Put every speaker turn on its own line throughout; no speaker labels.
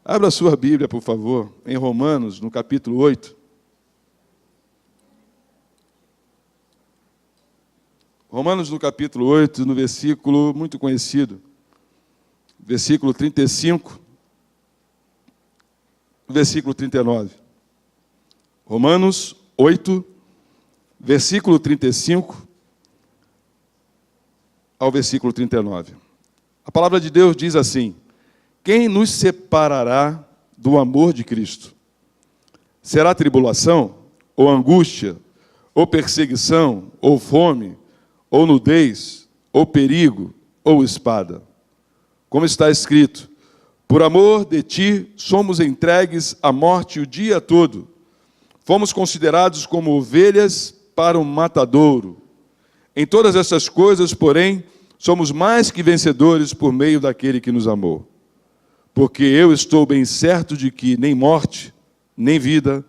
Abra a sua Bíblia, por favor, em Romanos, no capítulo 8. Romanos, no capítulo 8, no versículo muito conhecido, versículo 35, versículo 39. Romanos 8, versículo 35 ao versículo 39. A palavra de Deus diz assim: quem nos separará do amor de Cristo? Será tribulação, ou angústia, ou perseguição, ou fome, ou nudez, ou perigo, ou espada? Como está escrito: por amor de ti somos entregues à morte o dia todo. Fomos considerados como ovelhas para um matadouro. Em todas essas coisas, porém, somos mais que vencedores por meio daquele que nos amou. Porque eu estou bem certo de que nem morte, nem vida,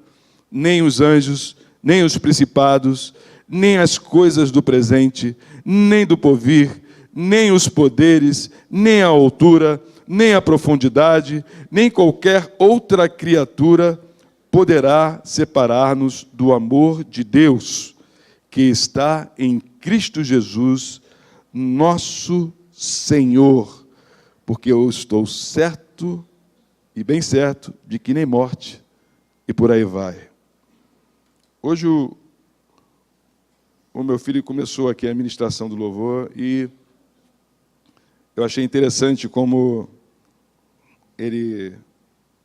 nem os anjos, nem os principados, nem as coisas do presente, nem do porvir, nem os poderes, nem a altura, nem a profundidade, nem qualquer outra criatura poderá separar-nos do amor de Deus, que está em Cristo Jesus, nosso Senhor. Porque eu estou certo, e bem certo, de que nem morte, e por aí vai. Hoje o meu filho começou aqui a ministração do louvor, e eu achei interessante como ele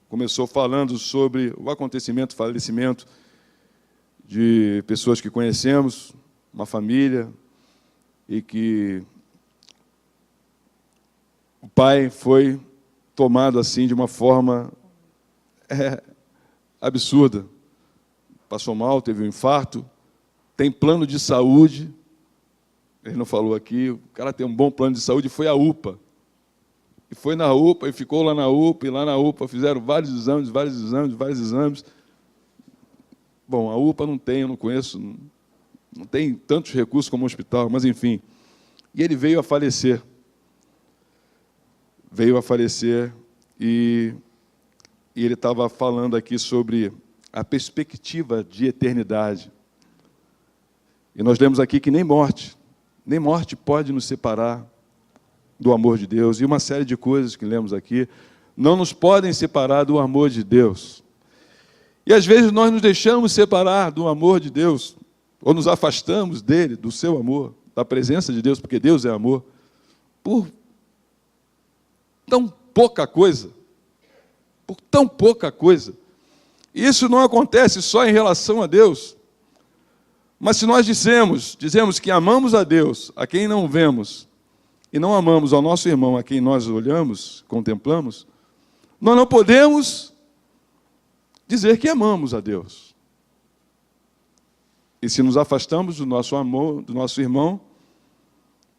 começou falando sobre o acontecimento, o falecimento de pessoas que conhecemos, uma família, e que o pai foi tomado assim de uma forma absurda. Passou mal, teve um infarto, tem plano de saúde, ele não falou aqui, o cara tem um bom plano de saúde, foi à UPA. E foi na UPA, e ficou lá na UPA, e lá na UPA fizeram vários exames. Bom, a UPA não tem, eu não conheço, não tem tantos recursos como o hospital, mas enfim. E ele veio a falecer. E ele estava falando aqui sobre a perspectiva de eternidade. E nós lemos aqui que nem morte pode nos separar do amor de Deus. E uma série de coisas que lemos aqui não nos podem separar do amor de Deus. E às vezes nós nos deixamos separar do amor de Deus, ou nos afastamos dele, do seu amor, da presença de Deus, porque Deus é amor, por tão pouca coisa. Por tão pouca coisa. E isso não acontece só em relação a Deus. Mas se nós dizemos que amamos a Deus, a quem não vemos, e não amamos ao nosso irmão, a quem nós olhamos, contemplamos, nós não podemos dizer que amamos a Deus. E se nos afastamos do nosso amor, do nosso irmão,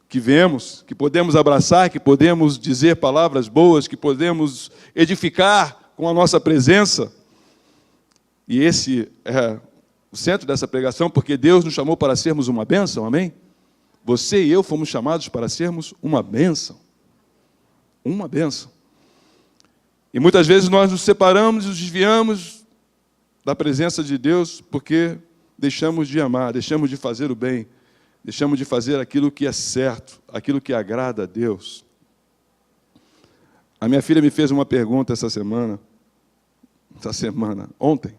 que vemos, que podemos abraçar, que podemos dizer palavras boas, que podemos edificar com a nossa presença, e esse é o centro dessa pregação, porque Deus nos chamou para sermos uma bênção, amém? Você e eu fomos chamados para sermos uma bênção. Uma bênção. E muitas vezes nós nos separamos e nos desviamos da presença de Deus porque deixamos de amar, deixamos de fazer o bem, deixamos de fazer aquilo que é certo, aquilo que agrada a Deus. A minha filha me fez uma pergunta ontem.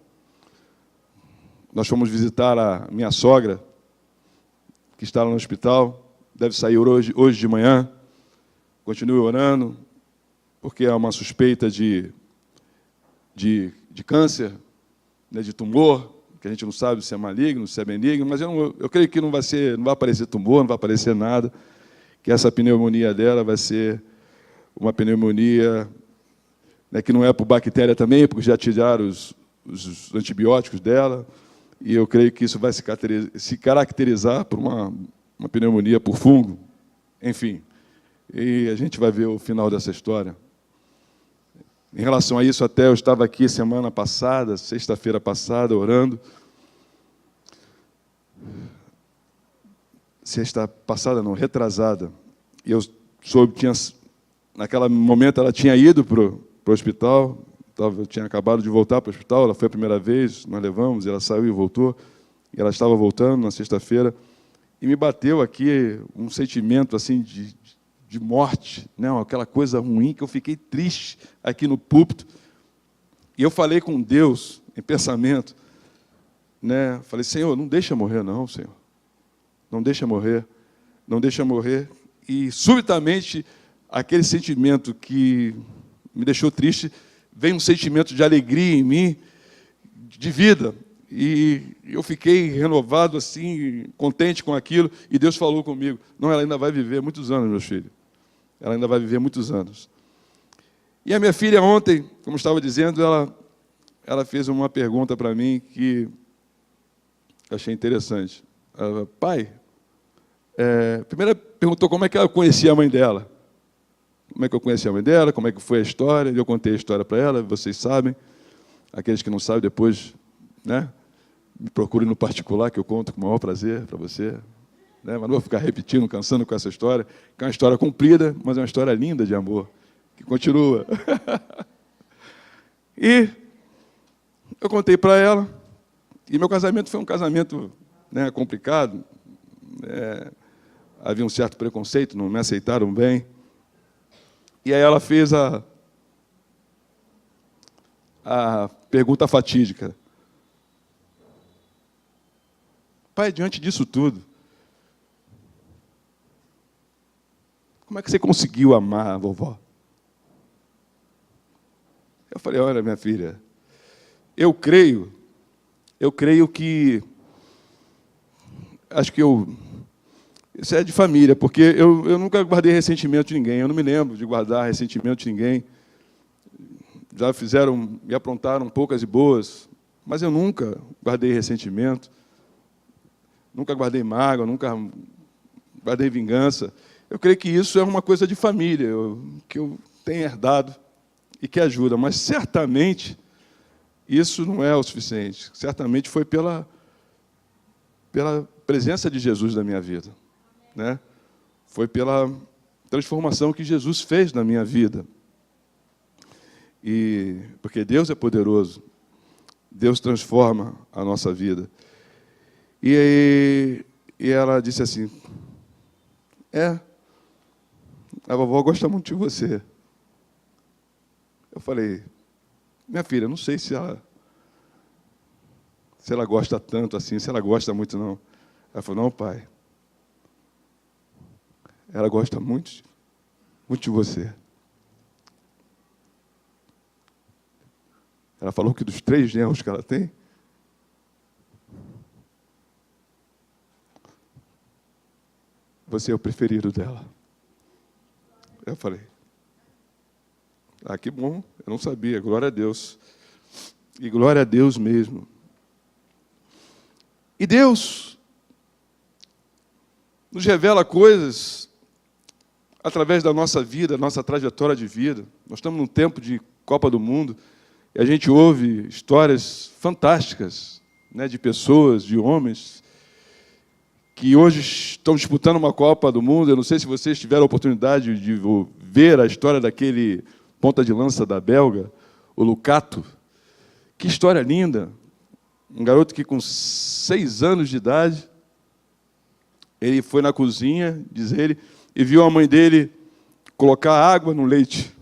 Nós fomos visitar a minha sogra, que está lá no hospital, deve sair hoje de manhã. Continue orando, porque há uma suspeita de câncer, né, de tumor, que a gente não sabe se é maligno, se é benigno, mas eu creio que não vai aparecer tumor, não vai aparecer nada, que essa pneumonia dela vai ser uma pneumonia, né, que não é por bactéria também, porque já tiraram os antibióticos dela, e eu creio que isso vai se caracterizar por uma pneumonia por fungo, enfim. E a gente vai ver o final dessa história. Em relação a isso, até eu estava aqui semana passada, sexta-feira passada, orando. Sexta passada, não, retrasada. E eu soube que, naquele momento, ela tinha ido para o hospital, Eu tinha acabado de voltar para o hospital, ela foi a primeira vez, nós levamos, ela saiu e voltou, e ela estava voltando na sexta-feira, e me bateu aqui um sentimento assim de morte, né? Aquela coisa ruim, que eu fiquei triste aqui no púlpito. E eu falei com Deus, em pensamento, né? Falei, Senhor, não deixa morrer não, Senhor. Não deixa morrer, não deixa morrer. E, subitamente, aquele sentimento que me deixou triste, veio um sentimento de alegria em mim, de vida. E eu fiquei renovado, assim, contente com aquilo. E Deus falou comigo, não, ela ainda vai viver muitos anos, meu filho. Ela ainda vai viver muitos anos. E a minha filha ontem, como estava dizendo, ela fez uma pergunta para mim que eu achei interessante. Ela, pai, primeiro perguntou como é que ela conhecia a mãe dela. Como é que eu conheci a mãe dela, como é que foi a história. Eu contei a história para ela, vocês sabem. Aqueles que não sabem, depois, né, me procurem no particular, que eu conto com o maior prazer para você. Né? Mas não vou ficar repetindo, cansando com essa história, que é uma história comprida, mas é uma história linda de amor, que continua. E eu contei para ela, e meu casamento foi um casamento, né, complicado. Havia um certo preconceito, não me aceitaram bem. E aí ela fez a pergunta fatídica. Pai, diante disso tudo, como é que você conseguiu amar a vovó? Eu falei, olha, minha filha, eu creio que, acho que isso é de família, porque eu nunca guardei ressentimento de ninguém, eu não me lembro de guardar ressentimento de ninguém. Já me aprontaram poucas e boas, mas eu nunca guardei ressentimento, nunca guardei mágoa, nunca guardei vingança. Eu creio que isso é uma coisa de família, que eu tenho herdado e que ajuda, mas certamente isso não é o suficiente. Certamente foi pela presença de Jesus na minha vida, né? Foi pela transformação que Jesus fez na minha vida. E porque Deus é poderoso, Deus transforma a nossa vida. E ela disse assim, a vovó gosta muito de você. Eu falei, minha filha, não sei se ela gosta tanto assim, se ela gosta muito, não. Ela falou, não, pai, ela gosta muito, muito de você. Ela falou que dos 3 genros que ela tem, você é o preferido dela. Eu falei, que bom, eu não sabia, glória a Deus. E glória a Deus mesmo. E Deus nos revela coisas através da nossa vida, nossa trajetória de vida. Nós estamos num tempo de Copa do Mundo, e a gente ouve histórias fantásticas, né, de pessoas, de homens, que hoje estão disputando uma Copa do Mundo. Eu não sei se vocês tiveram a oportunidade de ver a história daquele ponta de lança da Bélgica, o Lukaku. Que história linda. Um garoto que, com 6 anos de idade, ele foi na cozinha, diz ele, e viu a mãe dele colocar água no leite,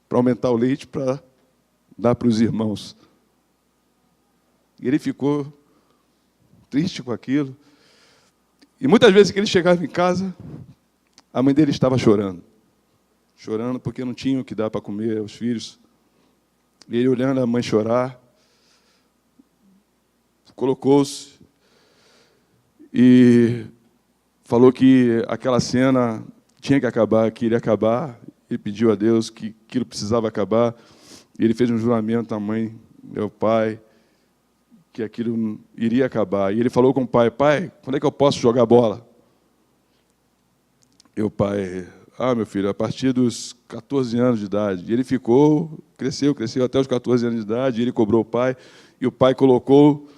para aumentar o leite, para dar para os irmãos. E ele ficou triste com aquilo. E muitas vezes que ele chegava em casa, a mãe dele estava chorando. Chorando porque não tinha o que dar para comer aos filhos. E ele, olhando a mãe chorar, colocou-se e falou que aquela cena tinha que acabar, que iria acabar. Ele pediu a Deus que aquilo precisava acabar. E ele fez um juramento à mãe, ao pai, que aquilo iria acabar. E ele falou com o pai, pai, quando é que eu posso jogar bola? E o pai, meu filho, a partir dos 14 anos de idade. E ele ficou, cresceu até os 14 anos de idade, e ele cobrou o pai, e o pai colocou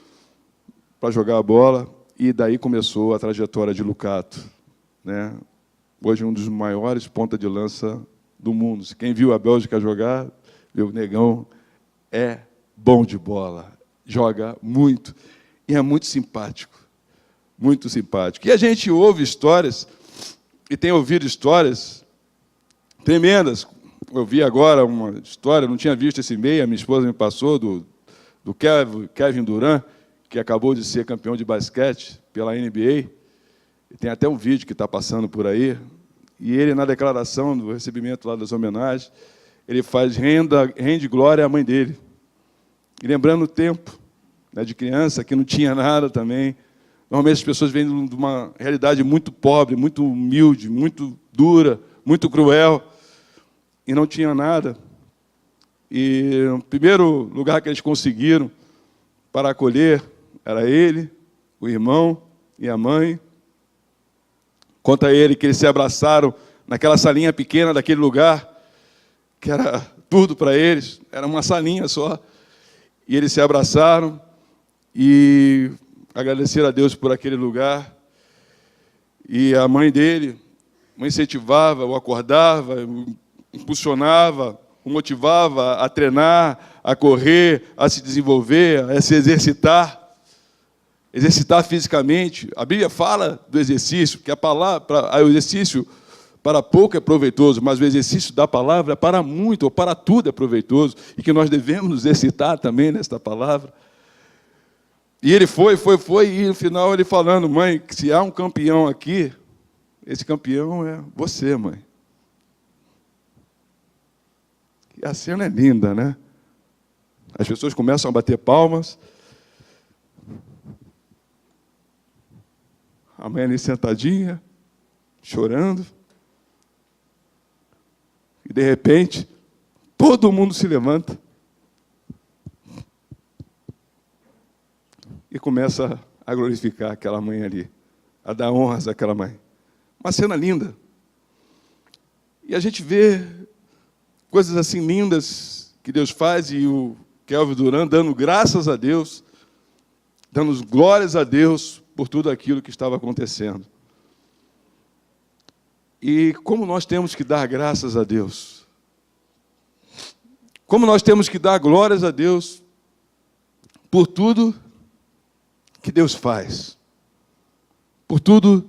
para jogar a bola, e daí começou a trajetória de Lukaku, né? Hoje um dos maiores ponta de lança do mundo. Quem viu a Bélgica jogar, Meu negão é bom de bola, joga muito e é muito simpático. Muito simpático. E a gente ouve histórias, e tem ouvido histórias tremendas. Eu vi agora uma história, não tinha visto esse e-mail, a minha esposa me passou, do Kevin Durant, que acabou de ser campeão de basquete pela NBA. E tem até um vídeo que está passando por aí. E ele, na declaração do recebimento lá das homenagens, ele rende glória à mãe dele. E lembrando o tempo, né, de criança, que não tinha nada também. Normalmente as pessoas vêm de uma realidade muito pobre, muito humilde, muito dura, muito cruel, e não tinha nada. E o primeiro lugar que eles conseguiram para acolher era ele, o irmão e a mãe. Conta ele que eles se abraçaram naquela salinha pequena daquele lugar, que era tudo para eles, era uma salinha só. E eles se abraçaram e agradeceram a Deus por aquele lugar. E a mãe dele o incentivava, o acordava, o impulsionava, o motivava a treinar, a correr, a se desenvolver, a se exercitar fisicamente. A Bíblia fala do exercício, que o exercício para pouco é proveitoso, mas o exercício da palavra para muito, ou para tudo é proveitoso, e que nós devemos nos exercitar também nesta palavra. E ele foi, e no final ele falando: mãe, se há um campeão aqui, esse campeão é você, mãe. E a cena é linda, né? As pessoas começam a bater palmas. A mãe ali sentadinha, chorando. E, de repente, todo mundo se levanta e começa a glorificar aquela mãe ali, a dar honras àquela mãe. Uma cena linda. E a gente vê coisas assim lindas que Deus faz, e o Kevin Durant dando graças a Deus, dando glórias a Deus por tudo aquilo que estava acontecendo. E como nós temos que dar graças a Deus, como nós temos que dar glórias a Deus por tudo que Deus faz, por tudo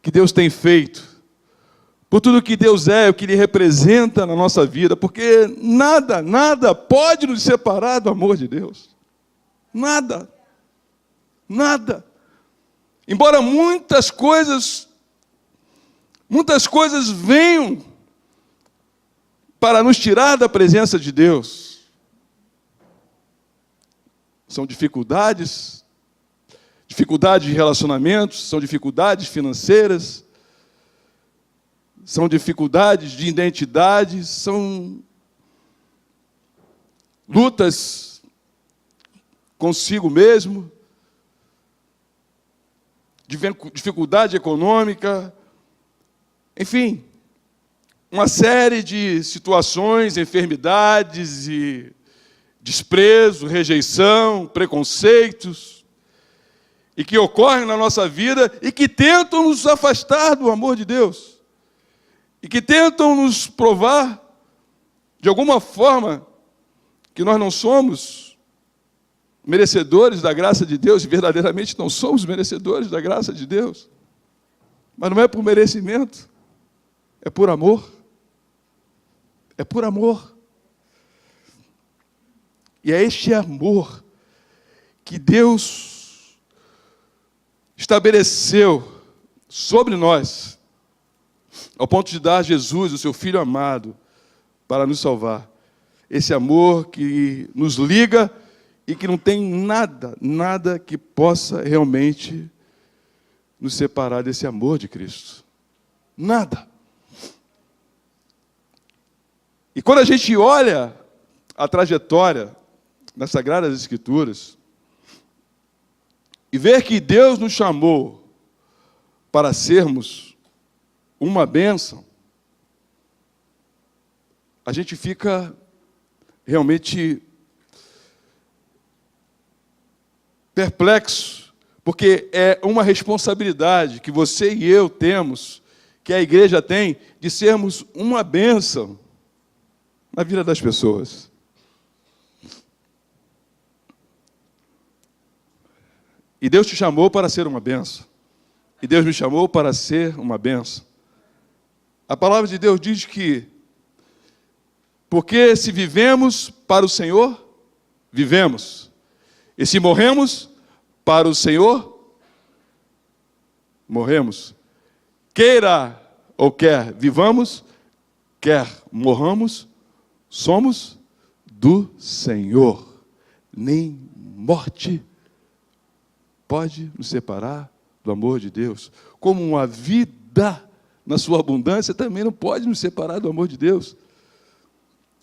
que Deus tem feito, por tudo que Deus é, o que Ele representa na nossa vida, porque nada pode nos separar do amor de Deus. Nada. Embora muitas coisas venham para nos tirar da presença de Deus. São dificuldades de relacionamentos, são dificuldades financeiras, são dificuldades de identidade, são lutas consigo mesmo, dificuldade econômica, enfim, uma série de situações, enfermidades e desprezo, rejeição, preconceitos, e que ocorrem na nossa vida e que tentam nos afastar do amor de Deus, e que tentam nos provar, de alguma forma, que nós não somos merecedores da graça de Deus, e verdadeiramente não somos merecedores da graça de Deus. Mas não é por merecimento, é por amor. É por amor. E é este amor que Deus estabeleceu sobre nós, ao ponto de dar Jesus, o seu Filho amado, para nos salvar. Esse amor que nos liga e que não tem nada que possa realmente nos separar desse amor de Cristo. Nada. E quando a gente olha a trajetória nas Sagradas Escrituras e vê que Deus nos chamou para sermos uma bênção, a gente fica realmente perplexo, porque é uma responsabilidade que você e eu temos, que a igreja tem, de sermos uma bênção na vida das pessoas. E Deus te chamou para ser uma bênção. E Deus me chamou para ser uma bênção. A palavra de Deus diz que, porque se vivemos para o Senhor, vivemos. E se morremos para o Senhor, morremos. Queira ou quer vivamos, quer morramos, somos do Senhor. Nem morte pode nos separar do amor de Deus. Como uma vida na sua abundância também não pode nos separar do amor de Deus.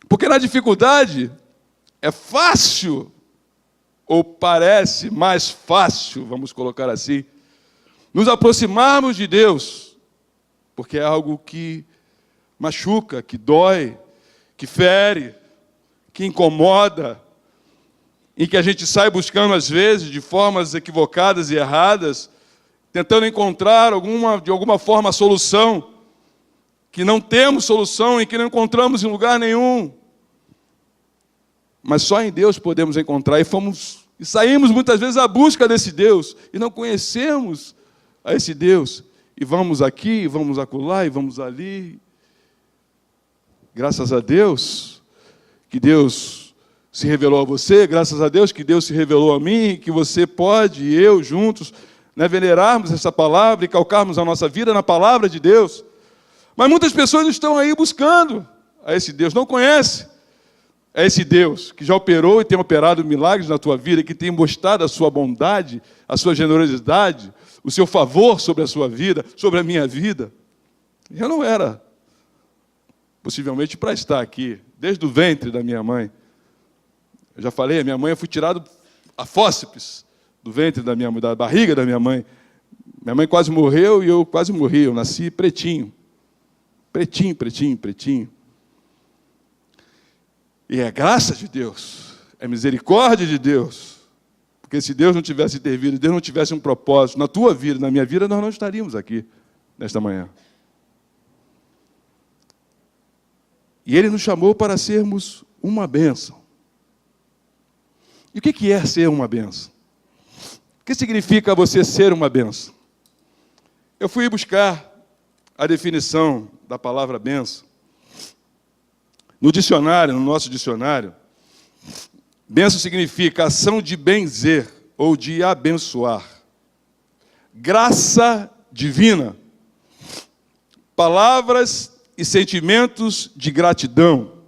Porque na dificuldade é fácil, ou parece mais fácil, vamos colocar assim, nos aproximarmos de Deus, porque é algo que machuca, que dói, que fere, que incomoda, em que a gente sai buscando, às vezes, de formas equivocadas e erradas, tentando encontrar de alguma forma a solução, que não temos solução e que não encontramos em lugar nenhum. Mas só em Deus podemos encontrar, e saímos muitas vezes à busca desse Deus, e não conhecemos a esse Deus, e vamos aqui, vamos acolá, e vamos ali. Graças a Deus, que Deus se revelou a você, graças a Deus que Deus se revelou a mim, que você pode, e eu, juntos, venerarmos essa palavra e calcarmos a nossa vida na palavra de Deus. Mas muitas pessoas estão aí buscando a esse Deus, não conhecem a esse Deus que já operou e tem operado milagres na tua vida, que tem mostrado a sua bondade, a sua generosidade, o seu favor sobre a sua vida, sobre a minha vida. Eu não era, possivelmente, para estar aqui, desde o ventre da minha mãe. Eu já falei, a minha mãe, eu fui tirado a fósseis do ventre da minha mãe, da barriga da minha mãe. Minha mãe quase morreu e eu quase morri. Eu nasci pretinho. Pretinho, pretinho, pretinho. E é graça de Deus, é misericórdia de Deus. Porque se Deus não tivesse intervido, Deus não tivesse um propósito na tua vida, na minha vida, nós não estaríamos aqui nesta manhã. E Ele nos chamou para sermos uma bênção. E o que é ser uma bênção? O que significa você ser uma bênção? Eu fui buscar a definição da palavra bênção. No dicionário, no nosso dicionário, bênção significa ação de benzer ou de abençoar. Graça divina. Palavras e sentimentos de gratidão.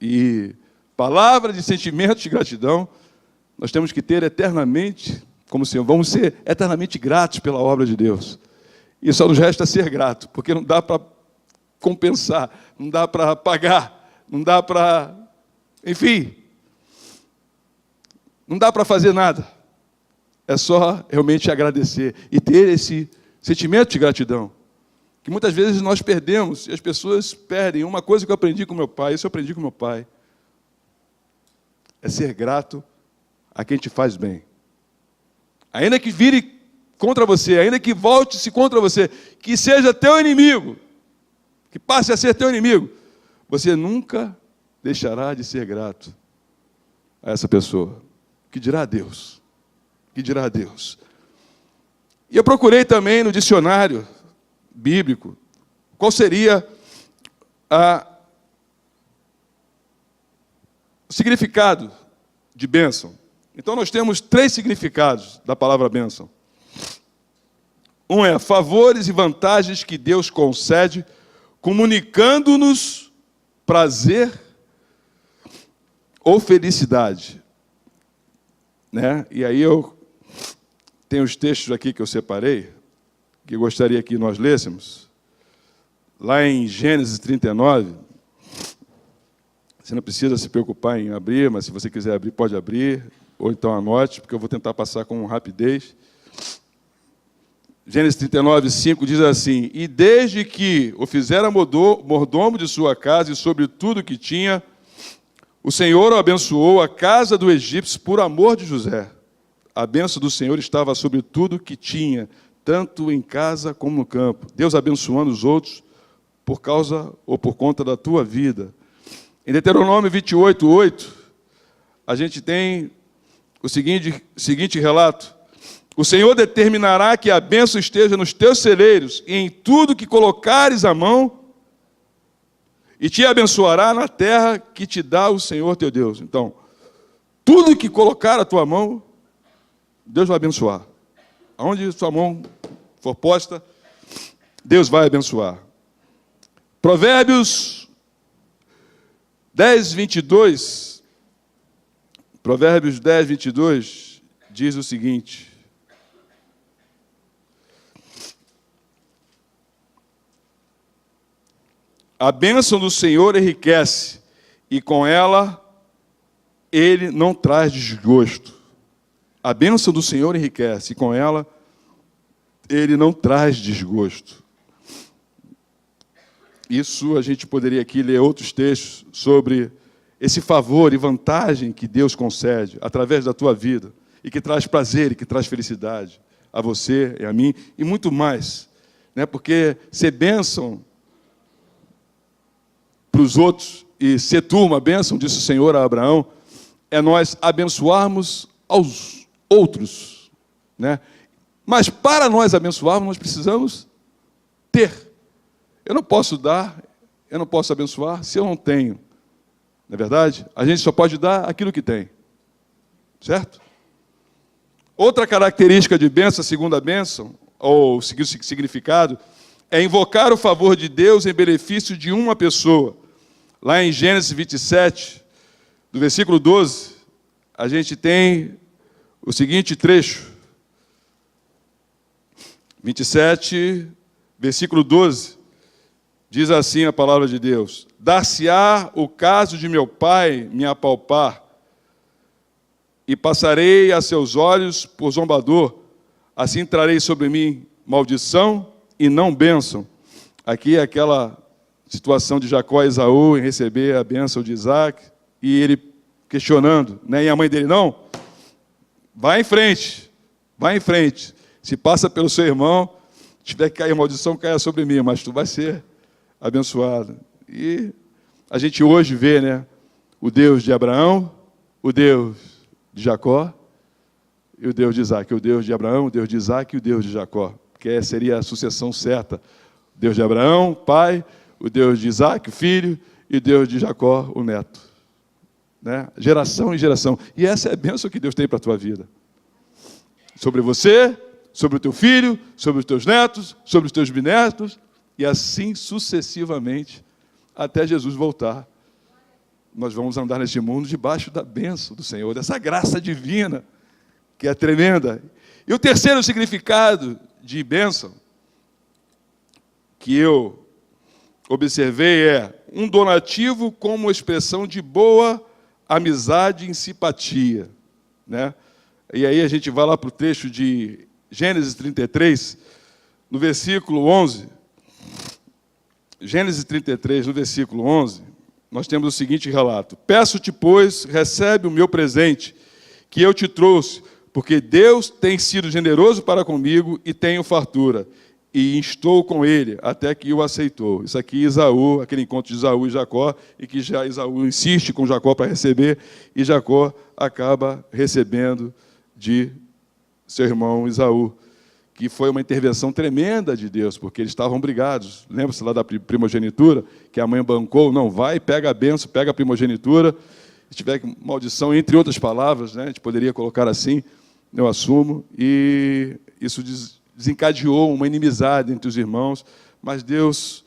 E palavras e sentimentos de gratidão nós temos que ter eternamente, como Senhor, vamos ser eternamente gratos pela obra de Deus. E só nos resta ser grato, porque não dá para compensar, não dá para pagar, não dá para, enfim, não dá para fazer nada. É só realmente agradecer e ter esse sentimento de gratidão, que muitas vezes nós perdemos, e as pessoas perdem. Uma coisa que eu aprendi com meu pai, isso eu aprendi com meu pai, é ser grato a quem te faz bem. Ainda que vire contra você, ainda que volte-se contra você, que seja teu inimigo, que passe a ser teu inimigo, você nunca deixará de ser grato a essa pessoa. Que dirá a Deus? Que dirá a Deus? E eu procurei também no dicionário bíblico qual seria o significado de bênção. Então nós temos 3 significados da palavra bênção. Um é favores e vantagens que Deus concede, comunicando-nos prazer ou felicidade. Né? E aí eu tenho os textos aqui que eu separei, que eu gostaria que nós lêssemos. Lá em Gênesis 39, você não precisa se preocupar em abrir, mas se você quiser abrir, pode abrir, ou então anote, porque eu vou tentar passar com rapidez. Gênesis 39, 5 diz assim: e desde que o fizera mordomo de sua casa e sobre tudo que tinha, o Senhor o abençoou a casa do egípcio por amor de José. A bênção do Senhor estava sobre tudo que tinha, tanto em casa como no campo. Deus abençoando os outros por causa ou por conta da tua vida. Em Deuteronômio 28, 8, a gente tem o seguinte relato: o Senhor determinará que a bênção esteja nos teus celeiros e em tudo que colocares a mão, e te abençoará na terra que te dá o Senhor teu Deus. Então, tudo que colocar a tua mão, Deus vai abençoar. Aonde sua mão for posta, Deus vai abençoar. Provérbios 10, 22. Provérbios 10, 22 diz o seguinte: a bênção do Senhor enriquece, e com ela ele não traz desgosto. A bênção do Senhor enriquece, e com ela ele não traz desgosto. Isso a gente poderia aqui ler outros textos sobre esse favor e vantagem que Deus concede através da tua vida, e que traz prazer e que traz felicidade a você e a mim, e muito mais, né? Porque ser bênção para os outros, e ser tu uma bênção, disse o Senhor a Abraão, é nós abençoarmos aos outros, né? Mas para nós abençoarmos, nós precisamos ter. Eu não posso dar, eu não posso abençoar se eu não tenho. Não é verdade? A gente só pode dar aquilo que tem. Certo? Outra característica de bênção, a segunda bênção, ou significado, é invocar o favor de Deus em benefício de uma pessoa. Lá em Gênesis 27, do versículo 12, a gente tem o seguinte trecho. 27, versículo 12, diz assim a palavra de Deus: dar-se-á o caso de meu pai me apalpar, e passarei a seus olhos por zombador, assim trarei sobre mim maldição e não bênção. Aqui é aquela situação de Jacó e Esaú em receber a bênção de Isaac, e ele questionando, né? E a mãe dele: não, vai em frente, vai em frente. Se passa pelo seu irmão, tiver que cair maldição, caia sobre mim, mas tu vai ser abençoado. E a gente hoje vê, né, o Deus de Abraão, o Deus de Jacó e o Deus de Isaac. O Deus de Abraão, o Deus de Isaac e o Deus de Jacó, que seria a sucessão certa. O Deus de Abraão, pai, o Deus de Isaac, o filho, e o Deus de Jacó, o neto. Né? Geração em geração. E essa é a bênção que Deus tem para a tua vida. Sobre você, sobre o teu filho, sobre os teus netos, sobre os teus bisnetos, e assim sucessivamente, até Jesus voltar. Nós vamos andar neste mundo debaixo da bênção do Senhor, dessa graça divina, que é tremenda. E o terceiro significado de bênção, que eu observei, é um donativo como expressão de boa amizade e simpatia. Né? E aí a gente vai lá para o trecho de Gênesis 33, no versículo 11. Gênesis 33, no versículo 11, nós temos o seguinte relato: peço-te, pois, recebe o meu presente, que eu te trouxe, porque Deus tem sido generoso para comigo e tenho fartura, e estou com ele, até que o aceitou. Isso aqui, Esaú, aquele encontro de Esaú e Jacó, e que já Esaú insiste com Jacó para receber, e Jacó acaba recebendo de seu irmão Esaú, que foi uma intervenção tremenda de Deus, porque eles estavam brigados. Lembra-se lá da primogenitura, que a mãe bancou? Não, vai, pega a bênção, pega a primogenitura, se tiver maldição, entre outras palavras, né, a gente poderia colocar assim, eu assumo, e isso desencadeou uma inimizade entre os irmãos, mas Deus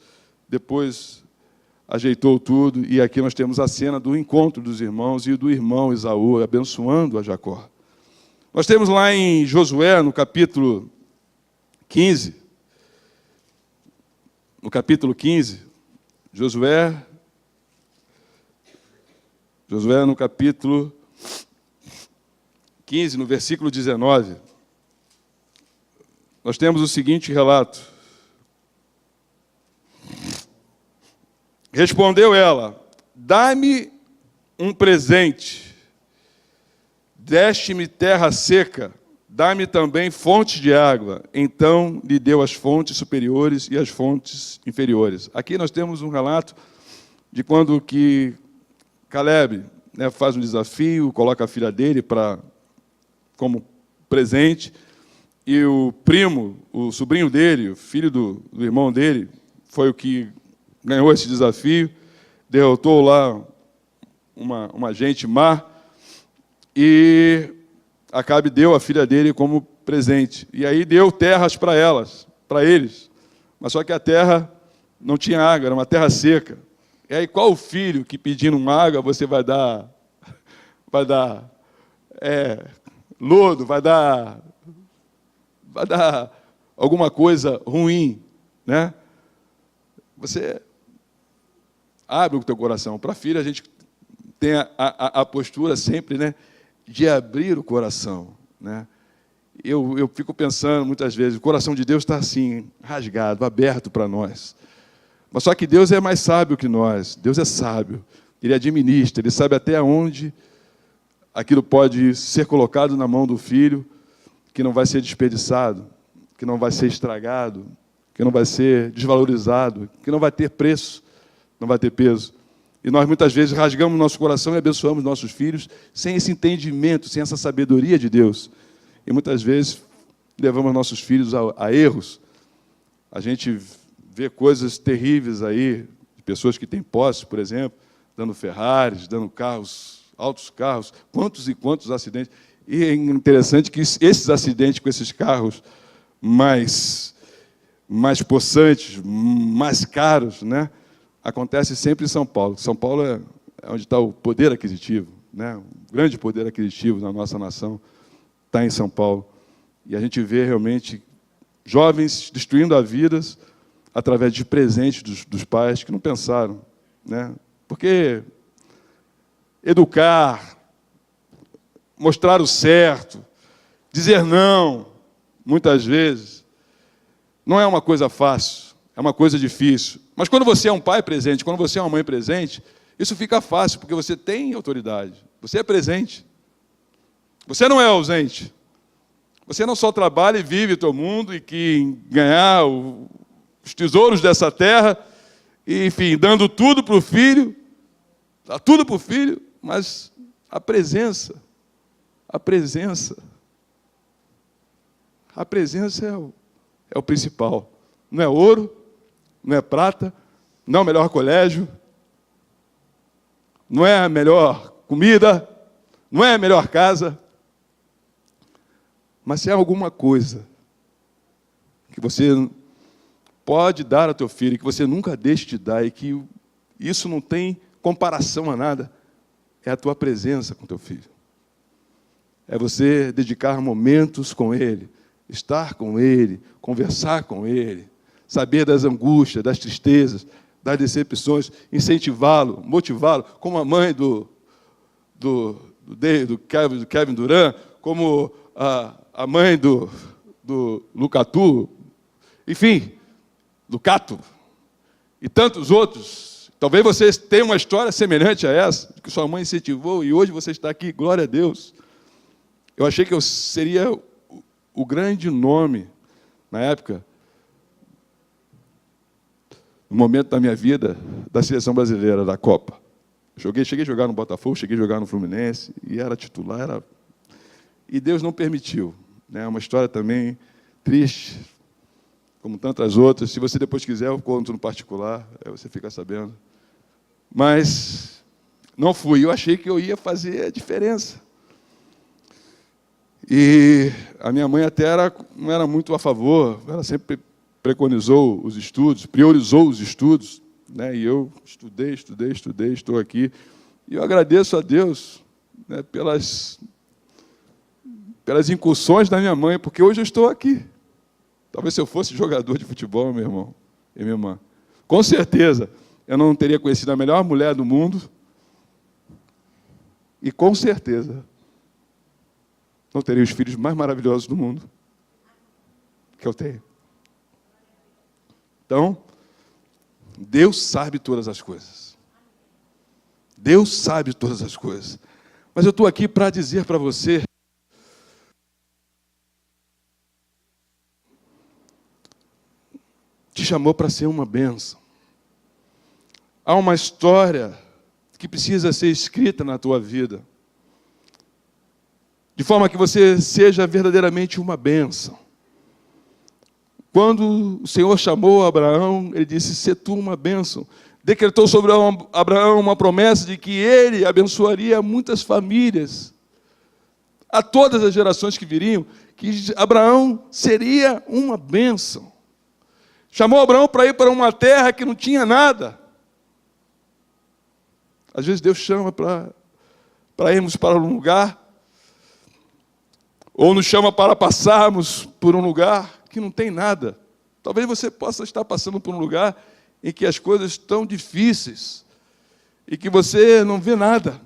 depois ajeitou tudo, e aqui nós temos a cena do encontro dos irmãos e do irmão Esaú abençoando a Jacó. Nós temos lá em Josué, no capítulo 15, no capítulo 15, Josué no capítulo 15, no versículo 19, nós temos o seguinte relato: respondeu ela: dá-me um presente, deste-me terra seca, dá-me também fontes de água. Então lhe deu as fontes superiores e as fontes inferiores. Aqui nós temos um relato de quando que Caleb, né, faz um desafio, coloca a filha dele para como presente, e o primo, o sobrinho dele, o filho do irmão dele, foi o que ganhou esse desafio, derrotou lá uma gente má, e Acabe deu a filha dele como presente. E aí deu terras para eles. Mas só que a terra não tinha água, era uma terra seca. E aí qual o filho que pedindo uma água você vai dar lodo, vai dar alguma coisa ruim, né? Você abre o teu coração. Para a filha, a gente tem a postura sempre, né, de abrir o coração, né? Eu fico pensando, muitas vezes, o coração de Deus está assim, rasgado, aberto para nós. Mas só que Deus é mais sábio que nós. Deus é sábio. Ele administra, Ele sabe até onde aquilo pode ser colocado na mão do filho, que não vai ser desperdiçado, que não vai ser estragado, que não vai ser desvalorizado, que não vai ter preço, não vai ter peso. E nós, muitas vezes, rasgamos nosso coração e abençoamos nossos filhos sem esse entendimento, sem essa sabedoria de Deus. E, muitas vezes, levamos nossos filhos a erros. A gente vê coisas terríveis aí, de pessoas que têm posse, por exemplo, dando Ferraris, dando carros, altos carros, quantos e quantos acidentes. E é interessante que esses acidentes com esses carros mais possantes, mais caros, né, acontece sempre em São Paulo. São Paulo é onde está o poder aquisitivo, né? O grande poder aquisitivo da nossa nação está em São Paulo. E a gente vê realmente jovens destruindo as vidas através de presentes dos pais que não pensaram, né? Porque educar, mostrar o certo, dizer não, muitas vezes, não é uma coisa fácil, é uma coisa difícil. Mas quando você é um pai presente, quando você é uma mãe presente, isso fica fácil, porque você tem autoridade, você é presente. Você não é ausente. Você não só trabalha e vive o teu mundo e que ganhar os tesouros dessa terra, e, enfim, dando tudo para o filho, dá tudo para o filho, mas a presença é o principal. Não é ouro, não é prata, não é o melhor colégio, não é a melhor comida, não é a melhor casa, mas se é alguma coisa que você pode dar ao teu filho, que você nunca deixe de dar, e que isso não tem comparação a nada, é a tua presença com teu filho. É você dedicar momentos com ele, estar com ele, conversar com ele, saber das angústias, das tristezas, das decepções, incentivá-lo, motivá-lo, como a mãe do Kevin Durant, como a mãe do Lucatu, enfim, do Cato, e tantos outros. Talvez você tenha uma história semelhante a essa, que sua mãe incentivou, e hoje você está aqui, glória a Deus. Eu achei que eu seria o grande nome, na época, no momento da minha vida, da seleção brasileira, da Copa. Cheguei a jogar no Botafogo, cheguei a jogar no Fluminense, e era titular, e Deus não permitiu. É uma história também triste, como tantas outras. Se você depois quiser, eu conto no particular, aí você fica sabendo. Mas não fui, eu achei que eu ia fazer a diferença. E a minha mãe até não era muito a favor, ela sempre preconizou os estudos, priorizou os estudos, né? E eu estudei, estou aqui. E eu agradeço a Deus, né, pelas incursões da minha mãe, porque hoje eu estou aqui. Talvez se eu fosse jogador de futebol, meu irmão e minha irmã, com certeza eu não teria conhecido a melhor mulher do mundo, e com certeza não teria os filhos mais maravilhosos do mundo que eu tenho. Então, Deus sabe todas as coisas. Deus sabe todas as coisas. Mas eu estou aqui para dizer para você te chamou para ser uma bênção. Há uma história que precisa ser escrita na tua vida. de forma que você seja verdadeiramente uma bênção. Quando o Senhor chamou Abraão, ele disse: "Sê tu uma bênção." Decretou sobre Abraão uma promessa de que ele abençoaria muitas famílias, a todas as gerações que viriam, que Abraão seria uma bênção. Chamou Abraão para ir para uma terra que não tinha nada. Às vezes Deus chama para irmos para um lugar, ou nos chama para passarmos por um lugar que não tem nada. Talvez você possa estar passando por um lugar em que as coisas estão difíceis e que você não vê nada.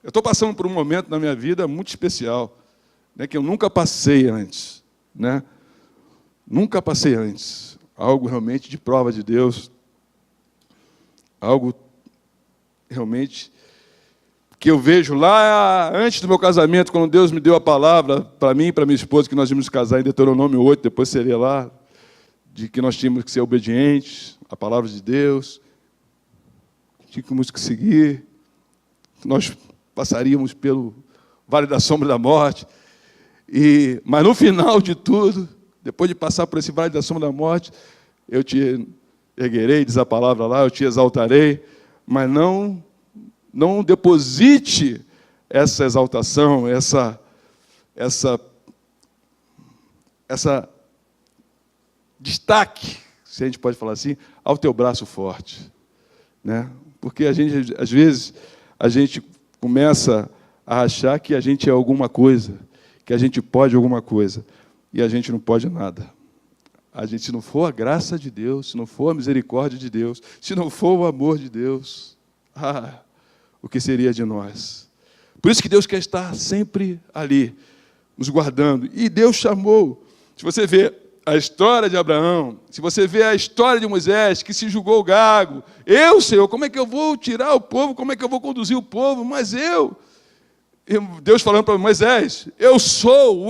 Eu estou passando por um momento na minha vida muito especial, né, que eu nunca passei antes, né? Nunca passei antes. Algo realmente de prova de Deus, algo realmente que eu vejo lá antes do meu casamento, quando Deus me deu a palavra para mim e para minha esposa, que nós íamos casar em Deuteronômio 8, depois seria lá, de que nós tínhamos que ser obedientes à palavra de Deus, tínhamos que seguir, nós passaríamos pelo vale da sombra da morte, mas no final de tudo, depois de passar por esse vale da sombra da morte, eu te erguerei, diz a palavra lá, eu te exaltarei, mas não deposite essa exaltação, essa destaque, se a gente pode falar assim, ao teu braço forte, né? Porque às vezes a gente começa a achar que a gente é alguma coisa, que a gente pode alguma coisa, e a gente não pode nada. Se não for a graça de Deus, se não for a misericórdia de Deus, se não for o amor de Deus, o que seria de nós? Por isso que Deus quer estar sempre ali, nos guardando. E Deus chamou. Se você vê a história de Abraão, se você vê a história de Moisés, que se julgou gago, Senhor, como é que eu vou tirar o povo? Como é que eu vou conduzir o povo? Mas Deus falando para Moisés, eu sou.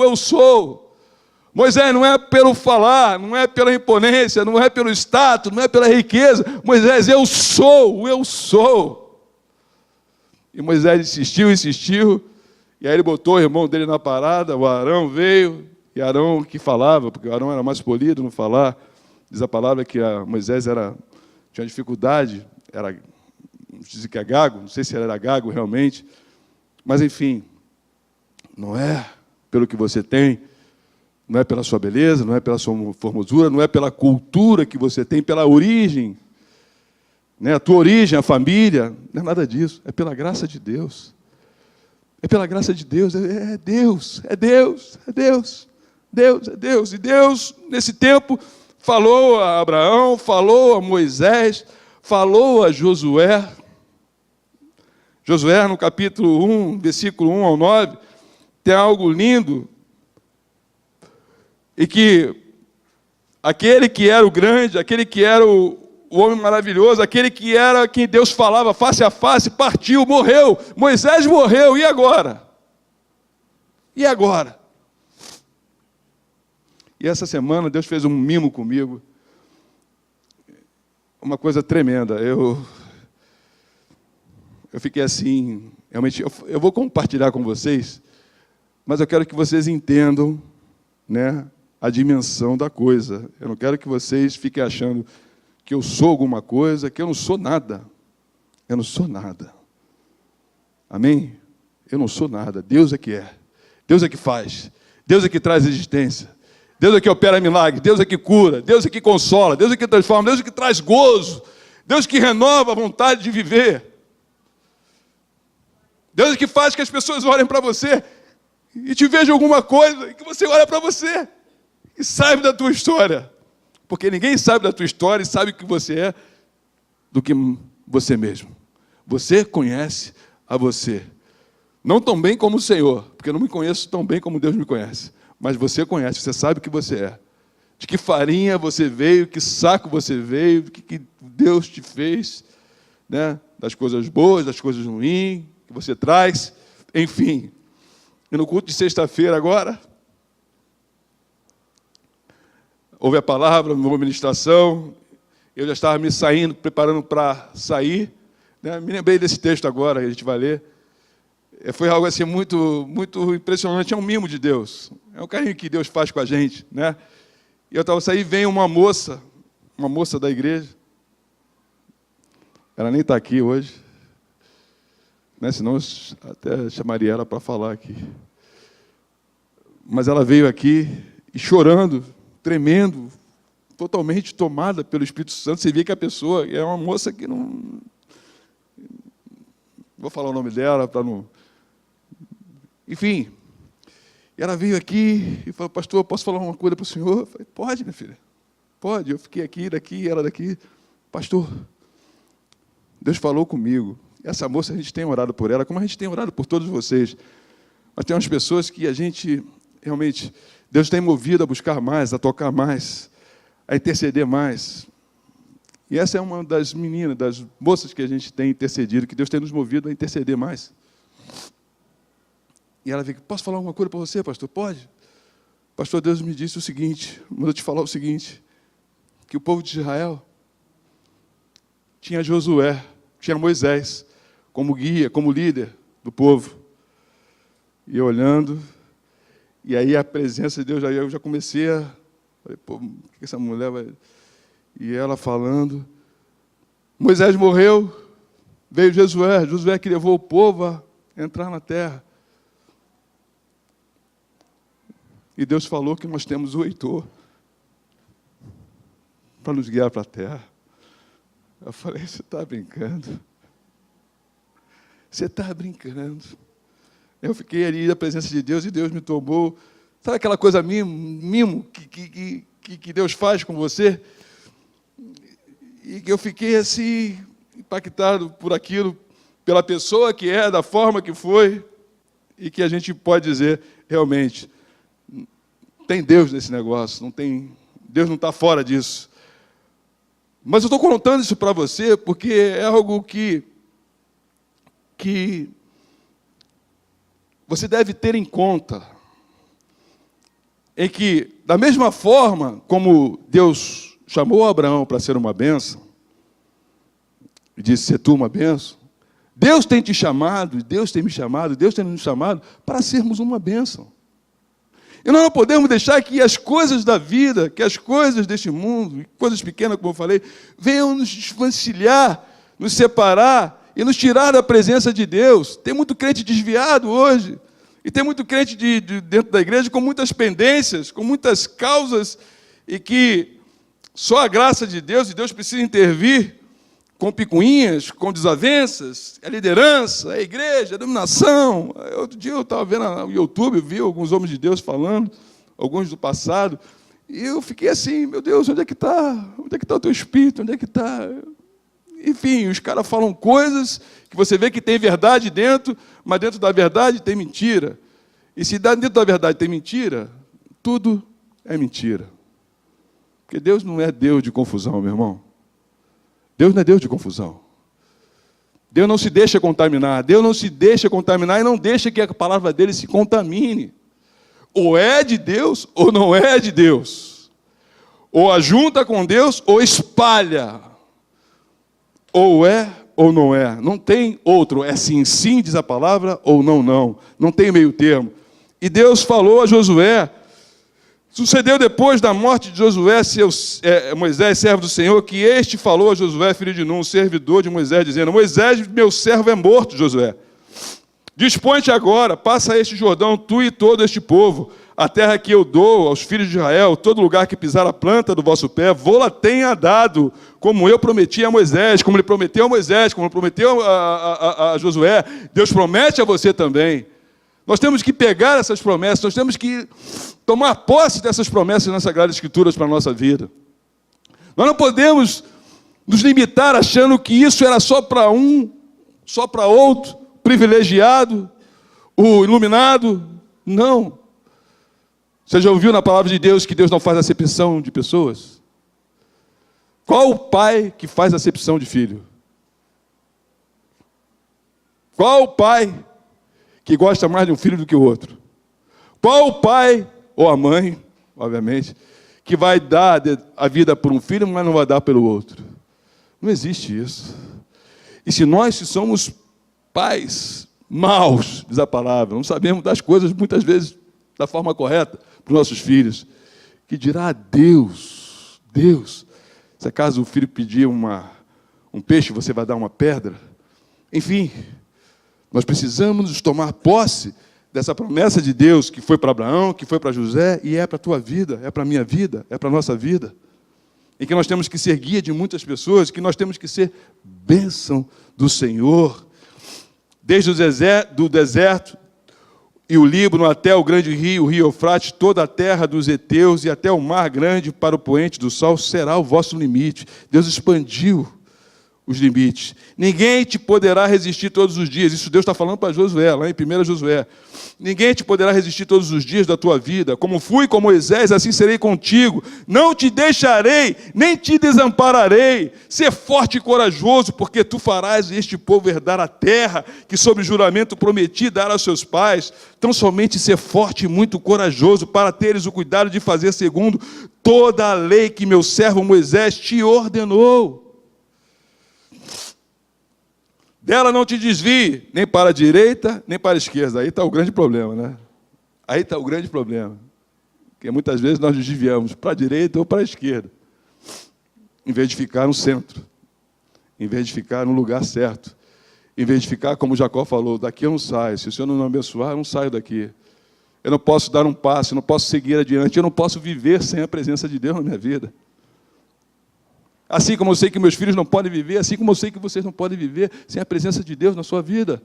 Moisés, não é pelo falar, não é pela imponência, não é pelo status, não é pela riqueza. Moisés, eu sou. E Moisés insistiu, e aí ele botou o irmão dele na parada, o Arão veio, e Arão que falava, porque o Arão era mais polido no falar, diz a palavra que Moisés tinha dificuldade, dizem que é gago, não sei se ele era gago realmente, mas enfim, não é pelo que você tem, não é pela sua beleza, não é pela sua formosura, não é pela cultura que você tem, pela origem, né? A tua origem, a família, não é nada disso, é pela graça de Deus. É pela graça de Deus, é Deus. E Deus, nesse tempo, falou a Abraão, falou a Moisés, falou a Josué. Josué, no capítulo 1, versículo 1 ao 9, tem algo lindo, e que aquele que era o grande, aquele que era o homem maravilhoso, aquele que era quem Deus falava face a face, partiu, morreu. Moisés morreu, e agora? E agora? E essa semana Deus fez um mimo comigo, uma coisa tremenda. Eu fiquei assim, realmente, eu vou compartilhar com vocês, mas eu quero que vocês entendam, né, a dimensão da coisa. Eu não quero que vocês fiquem achando que eu sou alguma coisa, que eu não sou nada. Eu não sou nada. Amém? Eu não sou nada. Deus é que é. Deus é que faz. Deus é que traz existência. Deus é que opera milagre. Deus é que cura. Deus é que consola. Deus é que transforma. Deus é que traz gozo. Deus que renova a vontade de viver. Deus é que faz que as pessoas olhem para você e te vejam alguma coisa, e que você olha para você e sabe da tua história. Porque ninguém sabe da tua história e sabe o que você é do que você mesmo. Você conhece a você. Não tão bem como o Senhor, porque eu não me conheço tão bem como Deus me conhece. Mas você conhece, você sabe o que você é. De que farinha você veio, que saco você veio, o que Deus te fez, né? Das coisas boas, das coisas ruins, que você traz, enfim. E no culto de sexta-feira agora, houve a palavra, uma ministração, eu já estava me saindo, preparando para sair, né? Me lembrei desse texto agora, que a gente vai ler. Foi algo assim muito, muito impressionante. É um mimo de Deus. É um carinho que Deus faz com a gente, né? E eu estava saindo, vem uma moça da igreja. Ela nem está aqui hoje, né? Senão eu até chamaria ela para falar aqui. Mas ela veio aqui e chorando, tremendo, totalmente tomada pelo Espírito Santo. Você vê que a pessoa é uma moça que não... Vou falar o nome dela para não... Enfim, ela veio aqui e falou: pastor, eu posso falar uma coisa para o senhor? Eu falei: pode, minha filha, pode. Eu fiquei aqui, daqui, ela daqui. Pastor, Deus falou comigo. Essa moça, a gente tem orado por ela, como a gente tem orado por todos vocês. Mas tem umas pessoas que a gente, realmente, Deus tem movido a buscar mais, a tocar mais, a interceder mais. E essa é uma das meninas, das moças que a gente tem intercedido, que Deus tem nos movido a interceder mais. E ela veio: posso falar alguma coisa para você, pastor? Pode. Pastor, Deus me disse o seguinte, mandou te falar o seguinte, que o povo de Israel tinha Josué, tinha Moisés, como guia, como líder do povo. E eu olhando, e aí a presença de Deus, eu já comecei a... Falei: pô, o que essa mulher vai... E ela falando, Moisés morreu, veio Josué que levou o povo a entrar na terra. E Deus falou que nós temos o Heitor para nos guiar para a terra. Eu falei: você está brincando? Você está brincando? Eu fiquei ali na presença de Deus e Deus me tomou. Sabe aquela coisa mimo que Deus faz com você? E que eu fiquei assim, impactado por aquilo, pela pessoa que é, da forma que foi, e que a gente pode dizer, realmente, tem Deus nesse negócio, Deus não está fora disso. Mas eu estou contando isso para você porque é algo que você deve ter em conta. Em que, da mesma forma como Deus chamou Abraão para ser uma bênção, e disse: ser tu uma bênção, Deus tem te chamado, Deus tem me chamado, Deus tem nos chamado para sermos uma bênção. E nós não podemos deixar que as coisas da vida, que as coisas deste mundo, coisas pequenas, como eu falei, venham nos desvencilhar, nos separar e nos tirar da presença de Deus. Tem muito crente desviado hoje, e tem muito crente dentro da igreja com muitas pendências, com muitas causas, e que só a graça de Deus, e Deus precisa intervir com picuinhas, com desavenças, a liderança, a igreja, a dominação. Outro dia eu estava vendo no YouTube, vi alguns homens de Deus falando, alguns do passado, e eu fiquei assim: meu Deus, onde é que está? Onde é que está o teu espírito? Onde é que está? Enfim, os caras falam coisas que você vê que tem verdade dentro, mas dentro da verdade tem mentira. E se dentro da verdade tem mentira, tudo é mentira. Porque Deus não é Deus de confusão, meu irmão. Deus não é Deus de confusão. Deus não se deixa contaminar. Deus não se deixa contaminar e não deixa que a palavra dele se contamine. Ou é de Deus ou não é de Deus. Ou ajunta com Deus ou espalha. Ou é ou não é. Não tem outro. É sim, sim, diz a palavra, ou não, não. Não tem meio termo. E Deus falou a Josué. Sucedeu depois da morte de Josué, Moisés, servo do Senhor, que este falou a Josué, filho de Nun, servidor de Moisés, dizendo: Moisés, meu servo, é morto, Josué. Dispõe-te agora, passa este Jordão, tu e todo este povo, a terra que eu dou aos filhos de Israel, todo lugar que pisar a planta do vosso pé, vou-la tenha dado, como eu prometi a Moisés, como ele prometeu a Moisés, como ele prometeu a Josué. Deus promete a você também. Nós temos que pegar essas promessas, nós temos que tomar posse dessas promessas nas Sagradas Escrituras para a nossa vida. Nós não podemos nos limitar achando que isso era só para um, só para outro, privilegiado, o iluminado. Não. Você já ouviu na palavra de Deus que Deus não faz acepção de pessoas? Qual o pai que faz acepção de filho? Qual o pai que gosta mais de um filho do que o outro? Qual o pai, ou a mãe, obviamente, que vai dar a vida por um filho, mas não vai dar pelo outro? Não existe isso. E se nós somos pais, maus, diz a palavra, não sabemos das coisas, muitas vezes, da forma correta para os nossos filhos. Que dirá Deus, se acaso o filho pedir um peixe, você vai dar uma pedra? Enfim, nós precisamos tomar posse dessa promessa de Deus que foi para Abraão, que foi para José, e é para a tua vida, é para a minha vida, é para a nossa vida. Em que nós temos que ser guia de muitas pessoas, que nós temos que ser bênção do Senhor. Desde o deserto e o Líbano até o grande rio, o rio Eufrates, toda a terra dos heteus e até o mar grande para o poente do sol será o vosso limite. Deus expandiu os limites. Ninguém te poderá resistir todos os dias. Isso Deus está falando para Josué, lá em 1 Josué. Ninguém te poderá resistir todos os dias da tua vida. Como fui com Moisés, assim serei contigo. Não te deixarei, nem te desampararei. Ser forte e corajoso, porque tu farás este povo herdar a terra que sob juramento prometi dar aos seus pais. Então somente ser forte e muito corajoso, para teres o cuidado de fazer segundo toda a lei que meu servo Moisés te ordenou. Dela não te desvie, nem para a direita, nem para a esquerda. Aí está o grande problema, né? Aí está o grande problema. Porque muitas vezes nós nos desviamos para a direita ou para a esquerda, em vez de ficar no centro, em vez de ficar no lugar certo, em vez de ficar, como Jacó falou, daqui eu não saio. Se o Senhor não me abençoar, eu não saio daqui. Eu não posso dar um passo, eu não posso seguir adiante, eu não posso viver sem a presença de Deus na minha vida. Assim como eu sei que meus filhos não podem viver, assim como eu sei que vocês não podem viver sem a presença de Deus na sua vida.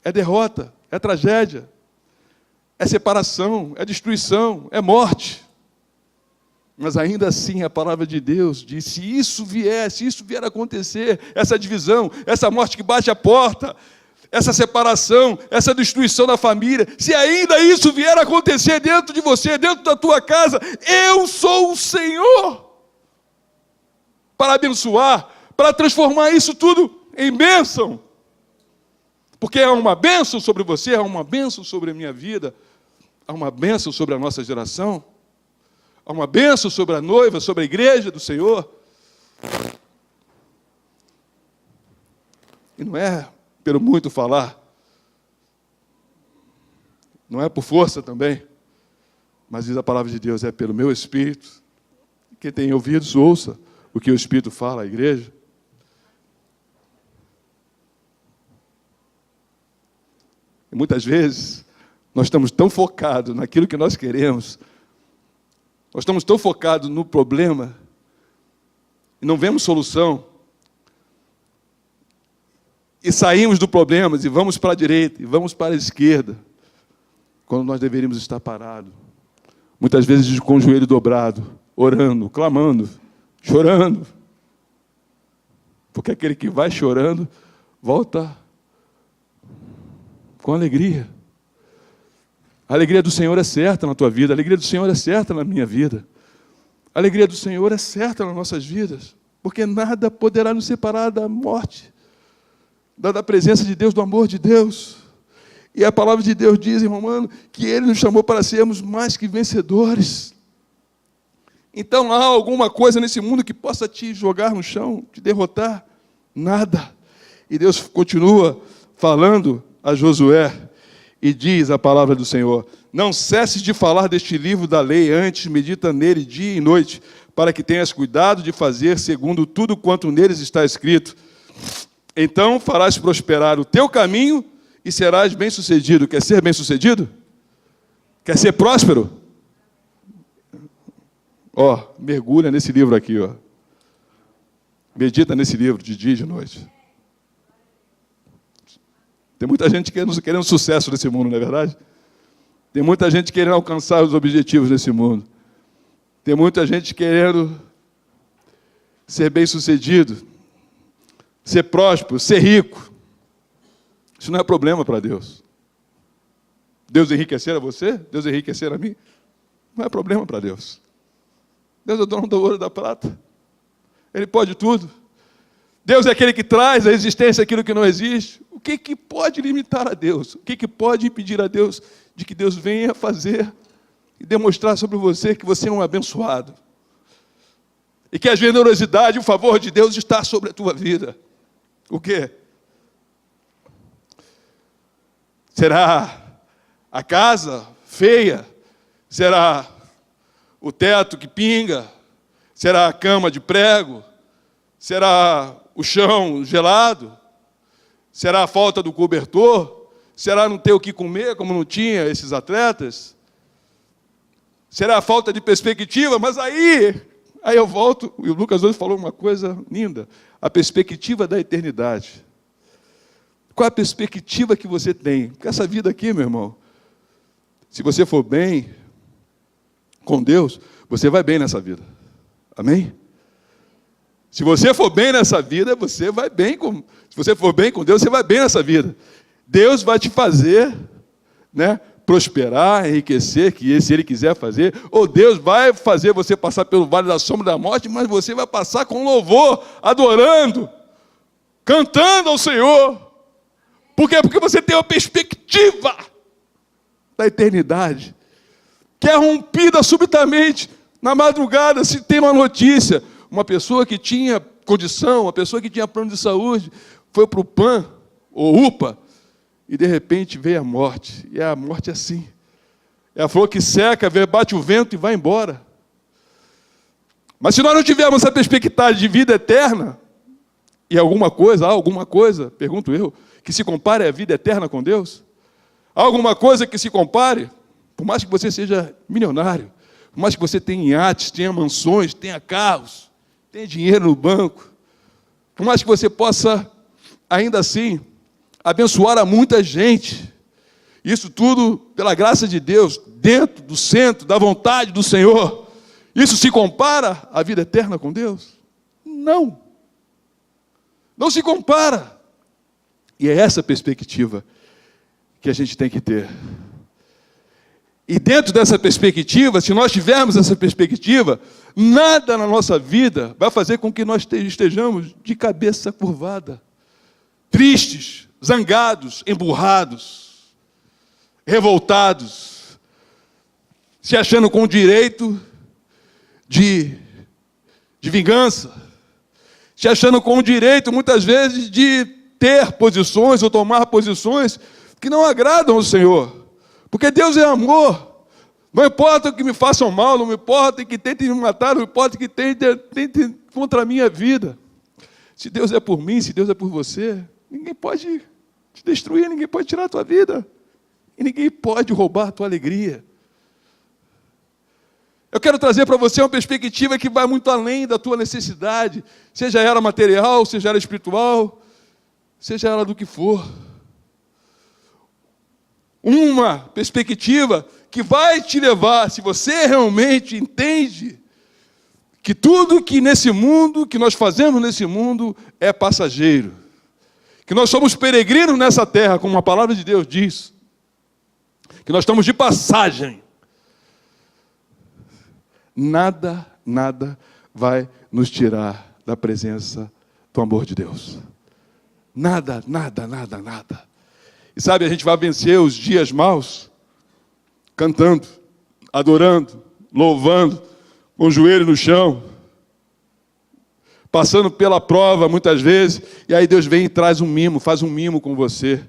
É derrota, é tragédia, é separação, é destruição, é morte. Mas ainda assim a palavra de Deus diz, se isso vier a acontecer, essa divisão, essa morte que bate a porta, essa separação, essa destruição da família, se ainda isso vier a acontecer dentro de você, dentro da tua casa, eu sou o Senhor para abençoar, para transformar isso tudo em bênção. Porque há uma bênção sobre você, há uma bênção sobre a minha vida, há uma bênção sobre a nossa geração, há uma bênção sobre a noiva, sobre a igreja do Senhor. E não é pelo muito falar, não é por força também, mas diz a palavra de Deus, é pelo meu Espírito. Quem tem ouvidos, ouça o que o Espírito fala à igreja. E muitas vezes, nós estamos tão focados naquilo que nós queremos, nós estamos tão focados no problema, e não vemos solução, e saímos do problema, e vamos para a direita, e vamos para a esquerda, quando nós deveríamos estar parados. Muitas vezes com o joelho dobrado, orando, clamando, chorando. Porque aquele que vai chorando, volta com alegria. A alegria do Senhor é certa na tua vida, a alegria do Senhor é certa na minha vida. A alegria do Senhor é certa nas nossas vidas, porque nada poderá nos separar da morte, da presença de Deus, do amor de Deus. E a palavra de Deus diz em Romanos que Ele nos chamou para sermos mais que vencedores. Então há alguma coisa nesse mundo que possa te jogar no chão, te derrotar? Nada. E Deus continua falando a Josué e diz a palavra do Senhor, não cesses de falar deste livro da lei, antes medita nele dia e noite, para que tenhas cuidado de fazer segundo tudo quanto neles está escrito. Então farás prosperar o teu caminho e serás bem-sucedido. Quer ser bem-sucedido? Quer ser próspero? Mergulha nesse livro aqui, Medita nesse livro de dia e de noite. Tem muita gente querendo sucesso nesse mundo, não é verdade? Tem muita gente querendo alcançar os objetivos nesse mundo. Tem muita gente querendo ser bem-sucedido, ser próspero, ser rico. Isso não é problema para Deus. Deus enriquecer a você? Deus enriquecer a mim? Não é problema para Deus. Deus é o dono do ouro e da prata. Ele pode tudo. Deus é aquele que traz à existência aquilo que não existe. O que pode limitar a Deus? O que pode impedir a Deus de que Deus venha fazer e demonstrar sobre você que você é um abençoado? E que a generosidade e o favor de Deus está sobre a tua vida. O quê? Será a casa feia? Será o teto que pinga? Será a cama de prego? Será o chão gelado? Será a falta do cobertor? Será não ter o que comer, como não tinha esses atletas? Será a falta de perspectiva? Mas aí eu volto, e o Lucas hoje falou uma coisa linda, a perspectiva da eternidade. Qual a perspectiva que você tem? Porque essa vida aqui, meu irmão, se você for bem com Deus, você vai bem nessa vida. Amém? Se você for bem nessa vida, você vai bem com... Se você for bem com Deus, você vai bem nessa vida. Deus vai te fazer, né, prosperar, enriquecer, que se Ele quiser fazer. Ou Deus vai fazer você passar pelo vale da sombra da morte, mas você vai passar com louvor, adorando, cantando ao Senhor. Por quê? Porque você tem uma perspectiva da eternidade, que é rompida subitamente. Na madrugada, se tem uma notícia, uma pessoa que tinha condição, uma pessoa que tinha plano de saúde, foi para o PAN, ou UPA, e de repente veio a morte. E a morte é assim. É a flor que seca, bate o vento e vai embora. Mas se nós não tivermos essa perspectiva de vida eterna, e há alguma coisa, pergunto eu, que se compare à vida eterna com Deus? Há alguma coisa que se compare? Por mais que você seja milionário, por mais que você tenha iates, tenha mansões, tenha carros, tenha dinheiro no banco, por mais que você possa, ainda assim, abençoar a muita gente, isso tudo pela graça de Deus, dentro do centro da vontade do Senhor, isso se compara à vida eterna com Deus? Não. Não se compara. E é essa perspectiva que a gente tem que ter. E dentro dessa perspectiva, se nós tivermos essa perspectiva, nada na nossa vida vai fazer com que nós estejamos de cabeça curvada, tristes, zangados, emburrados, revoltados, se achando com o direito de vingança, se achando com o direito, muitas vezes, de ter posições ou tomar posições que não agradam ao Senhor. Porque Deus é amor. Não importa que me façam mal, não importa que tentem me matar, não importa que tentem contra a minha vida. Se Deus é por mim, se Deus é por você, ninguém pode te destruir, ninguém pode tirar a tua vida. E ninguém pode roubar a tua alegria. Eu quero trazer para você uma perspectiva que vai muito além da tua necessidade, seja ela material, seja ela espiritual, seja ela do que for. Uma perspectiva que vai te levar, se você realmente entende que tudo que nesse mundo, que nós fazemos nesse mundo, é passageiro. Que nós somos peregrinos nessa terra, como a palavra de Deus diz. Que nós estamos de passagem. Nada vai nos tirar da presença do amor de Deus. Nada. E sabe, a gente vai vencer os dias maus cantando, adorando, louvando, com o joelho no chão, passando pela prova muitas vezes, e aí Deus vem e traz um mimo, faz um mimo com você,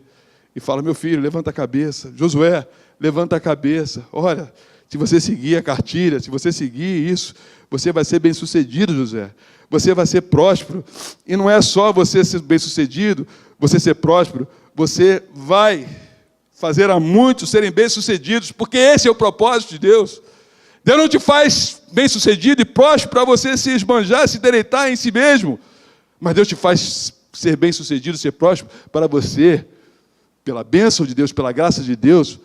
e fala: meu filho, levanta a cabeça. Josué, levanta a cabeça. Olha, se você seguir a cartilha, se você seguir isso, você vai ser bem-sucedido, José. Você vai ser próspero. E não é só você ser bem-sucedido, você ser próspero, você vai fazer a muitos serem bem-sucedidos, porque esse é o propósito de Deus. Deus não te faz bem-sucedido e próspero para você se esbanjar, se deleitar em si mesmo. Mas Deus te faz ser bem-sucedido, ser próspero, para você, pela bênção de Deus, pela graça de Deus,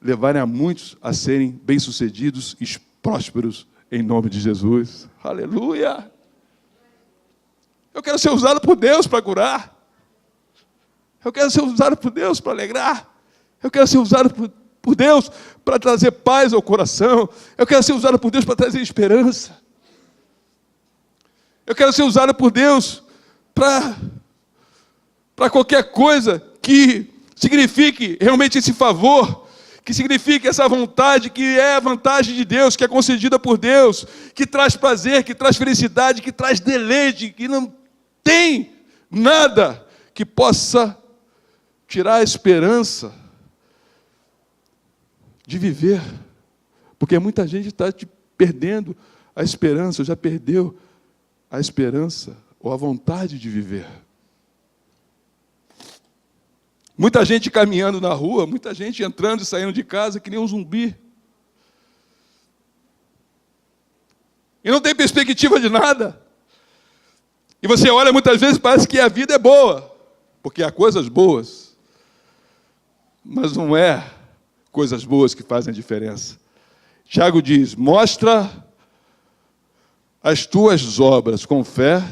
levarem a muitos a serem bem-sucedidos e prósperos em nome de Jesus. Aleluia! Eu quero ser usado por Deus para curar. Eu quero ser usado por Deus para alegrar. Eu quero ser usado por Deus para trazer paz ao coração. Eu quero ser usado por Deus para trazer esperança. Eu quero ser usado por Deus para qualquer coisa que signifique realmente esse favor, que signifique essa vontade, que é a vantagem de Deus, que é concedida por Deus, que traz prazer, que traz felicidade, que traz deleite, que não tem nada que possa tirar a esperança de viver. Porque muita gente está perdendo a esperança, já perdeu a esperança ou a vontade de viver. Muita gente caminhando na rua, muita gente entrando e saindo de casa que nem um zumbi. E não tem perspectiva de nada. E você olha muitas vezes e parece que a vida é boa, porque há coisas boas. Mas não é coisas boas que fazem a diferença. Tiago diz, mostra as tuas obras com fé,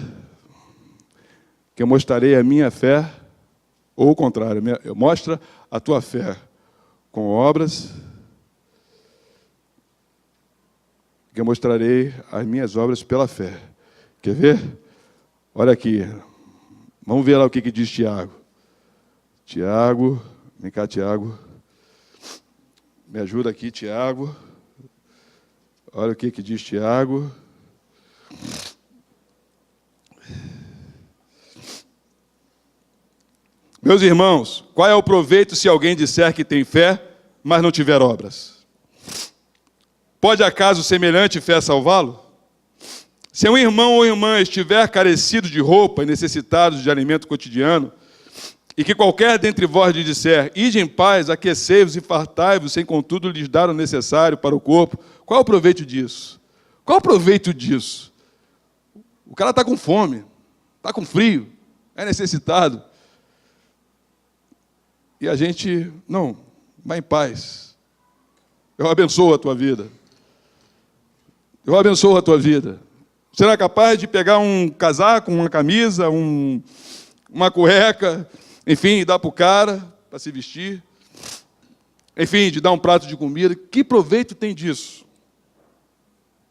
que eu mostrarei a minha fé, ou o contrário, mostra a tua fé com obras, que eu mostrarei as minhas obras pela fé. Quer ver? Olha aqui. Vamos ver lá o que diz Tiago. Tiago, vem cá, Tiago. Me ajuda aqui, Tiago. Olha o que diz Tiago. Meus irmãos, qual é o proveito se alguém disser que tem fé, mas não tiver obras? Pode acaso semelhante fé salvá-lo? Se um irmão ou irmã estiver carecido de roupa e necessitado de alimento cotidiano, e que qualquer dentre vós lhe disser, ide em paz, aquecei-vos e fartai-vos, sem contudo lhes dar o necessário para o corpo, qual é o proveito disso? Qual é o proveito disso? O cara está com fome, está com frio, é necessitado. E a gente, não, vai em paz. Eu abençoo a tua vida. Eu abençoo a tua vida. Você não é capaz de pegar um casaco, uma camisa, uma cueca, enfim, dar para o cara, para se vestir. Enfim, de dar um prato de comida. Que proveito tem disso?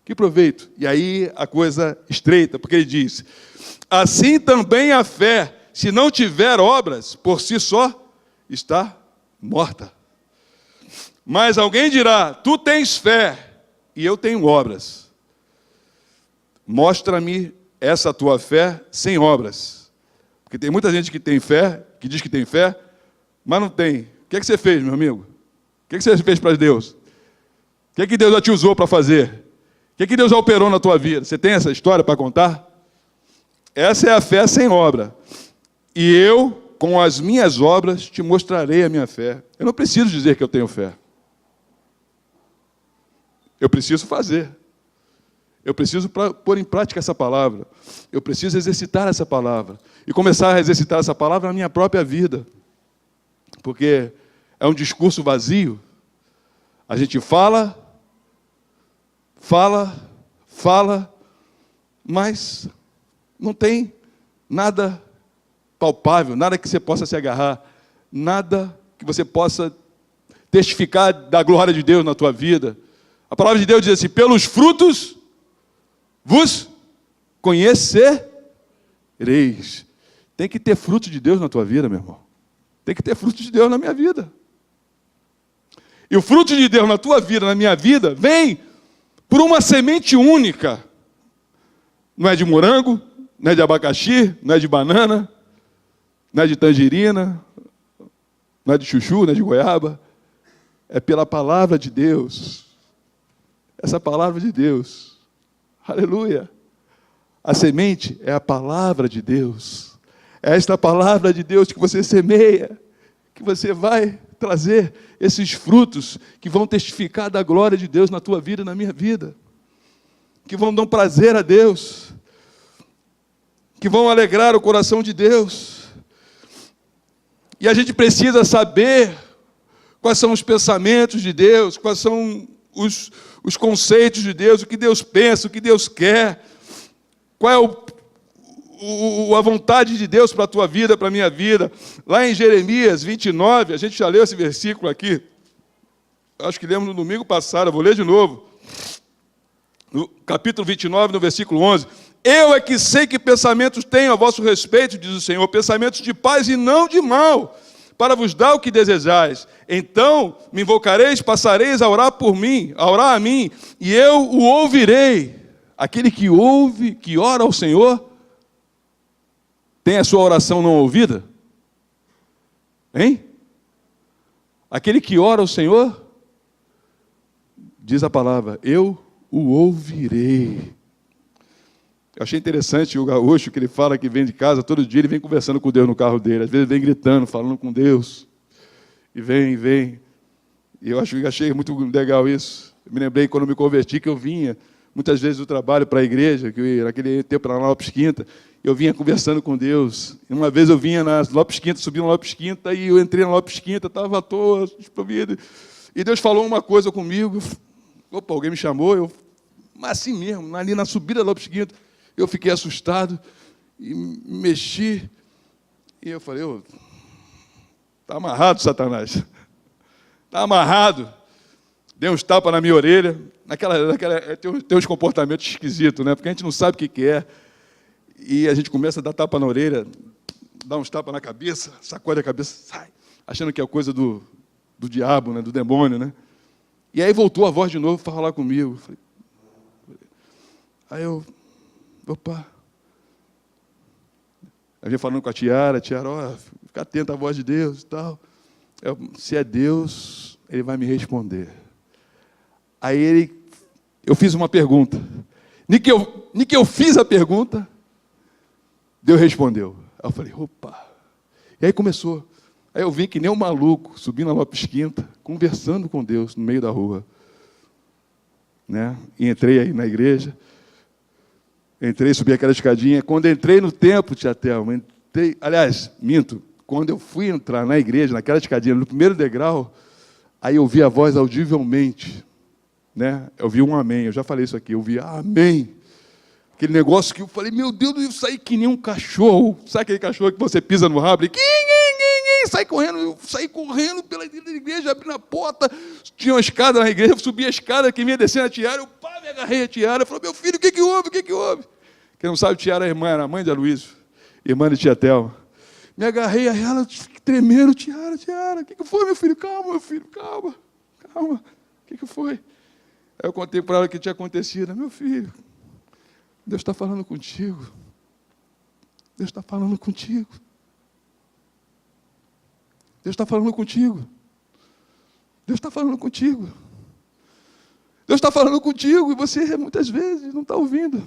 Que proveito? E aí a coisa estreita, porque ele diz, assim também a fé, se não tiver obras, por si só, está morta. Mas alguém dirá, tu tens fé, e eu tenho obras. Mostra-me essa tua fé sem obras. Porque tem muita gente que tem fé, que diz que tem fé, mas não tem. O que é que você fez, meu amigo? O que é que você fez para Deus? O que é que Deus já te usou para fazer? O que é que Deus já operou na tua vida? Você tem essa história para contar? Essa é a fé sem obra. E eu, com as minhas obras, te mostrarei a minha fé. Eu não preciso dizer que eu tenho fé. Eu preciso fazer. Eu preciso pôr em prática essa palavra. Eu preciso exercitar essa palavra. E começar a exercitar essa palavra na minha própria vida. Porque é um discurso vazio. A gente fala, mas não tem nada palpável, nada que você possa se agarrar, nada que você possa testificar da glória de Deus na tua vida. A palavra de Deus diz assim, pelos frutos vos conhecereis. Tem que ter fruto de Deus na tua vida, meu irmão. Tem que ter fruto de Deus na minha vida. E o fruto de Deus na tua vida, na minha vida, vem por uma semente única. Não é de morango, não é de abacaxi, não é de banana, não é de tangerina, não é de chuchu, não é de goiaba. É pela palavra de Deus. Essa palavra de Deus. Aleluia. A semente é a palavra de Deus. É esta palavra de Deus que você semeia, que você vai trazer esses frutos que vão testificar da glória de Deus na tua vida e na minha vida. Que vão dar prazer a Deus. Que vão alegrar o coração de Deus. E a gente precisa saber quais são os pensamentos de Deus, quais são os conceitos de Deus, o que Deus pensa, o que Deus quer, qual é a vontade de Deus para a tua vida, para a minha vida. Lá em Jeremias 29, a gente já leu esse versículo aqui, acho que lemos no domingo passado, eu vou ler de novo, no capítulo 29, no versículo 11, eu é que sei que pensamentos tenho a vosso respeito, diz o Senhor, pensamentos de paz e não de mal, para vos dar o que desejais. Então me invocareis, passareis a orar por mim, a orar a mim, e eu o ouvirei. Aquele que ouve, que ora ao Senhor, tem a sua oração não ouvida? Hein? Aquele que ora ao Senhor, diz a palavra, eu o ouvirei. Eu achei interessante o gaúcho, que ele fala que vem de casa, todo dia ele vem conversando com Deus no carro dele. Às vezes ele vem gritando, falando com Deus. E vem. E eu achei muito legal isso. Eu me lembrei quando eu me converti, que eu vinha, muitas vezes, do trabalho para a igreja, que naquele tempo era na Lopes Quinta, eu vinha conversando com Deus. E uma vez eu vinha nas Lopes Quinta, subi na Lopes Quinta, e eu entrei na Lopes Quinta, estava à toa, desprovido. E Deus falou uma coisa comigo. Opa, alguém me chamou, mas assim mesmo, ali na subida da Lopes Quinta, eu fiquei assustado e me mexi. E eu falei, está amarrado, Satanás. Está amarrado. Dei uns tapas na minha orelha. Tem uns comportamentos esquisitos, né? Porque a gente não sabe o que é. E a gente começa a dar tapa na orelha, dá uns tapas na cabeça, sacode a cabeça, sai, achando que é coisa do diabo, né? Do demônio, né? E aí voltou a voz de novo para falar comigo. Aí opa. Eu vinha falando com a Tiara, fica atento à voz de Deus e tal. Se é Deus, Ele vai me responder. Aí eu fiz uma pergunta. Nem que eu fiz a pergunta, Deus respondeu. Aí eu falei, opa. E aí começou. Aí eu vim que nem um maluco, subindo a Lopes Quinta, conversando com Deus no meio da rua. Né? E entrei aí na igreja. Subi aquela escadinha. Quando entrei no templo, tia Thelma, minto. Quando eu fui entrar na igreja, naquela escadinha, no primeiro degrau, aí eu ouvi a voz audivelmente. Né? Eu vi um amém. Eu já falei isso aqui. Eu vi amém. Aquele negócio que eu falei, meu Deus, eu saí que nem um cachorro. Sabe aquele cachorro que você pisa no rabo e sai correndo? Eu saí correndo pela igreja, abri a porta. Tinha uma escada na igreja, eu subi a escada, que vinha descendo a tiara, eu me agarrei a tiara. Falei, meu filho, o que houve? Quem não sabe, Tiara era a mãe de Aloysio, irmã de tia Thelma. Me agarrei a ela, tremendo, Tiara, o que foi, meu filho? Calma, meu filho, calma. O que foi? Aí eu contei para ela o que tinha acontecido. Meu filho, Deus está falando contigo. Deus está falando contigo. Deus está falando contigo. Deus está falando contigo. Deus está falando contigo e você, muitas vezes, não está ouvindo.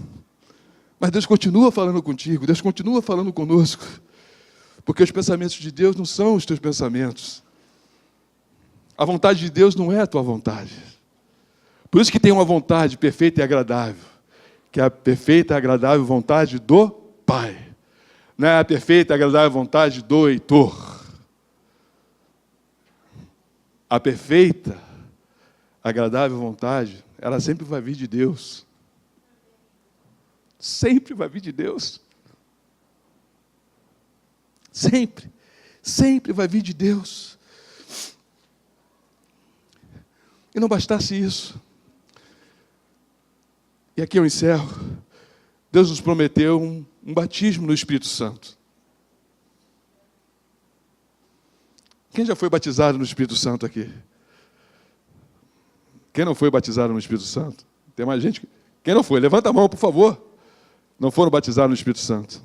Mas Deus continua falando contigo, Deus continua falando conosco. Porque os pensamentos de Deus não são os teus pensamentos. A vontade de Deus não é a tua vontade. Por isso que tem uma vontade perfeita e agradável, que é a perfeita e agradável vontade do Pai. Não é a perfeita e agradável vontade do Heitor. A perfeita, agradável vontade, ela sempre vai vir de Deus. Sempre vai vir de Deus. Sempre vai vir de Deus. E não bastasse isso. E aqui eu encerro. Deus nos prometeu um batismo no Espírito Santo. Quem já foi batizado no Espírito Santo aqui? Quem não foi batizado no Espírito Santo? Tem mais gente? Quem não foi? Levanta a mão, por favor. Não foram batizados no Espírito Santo.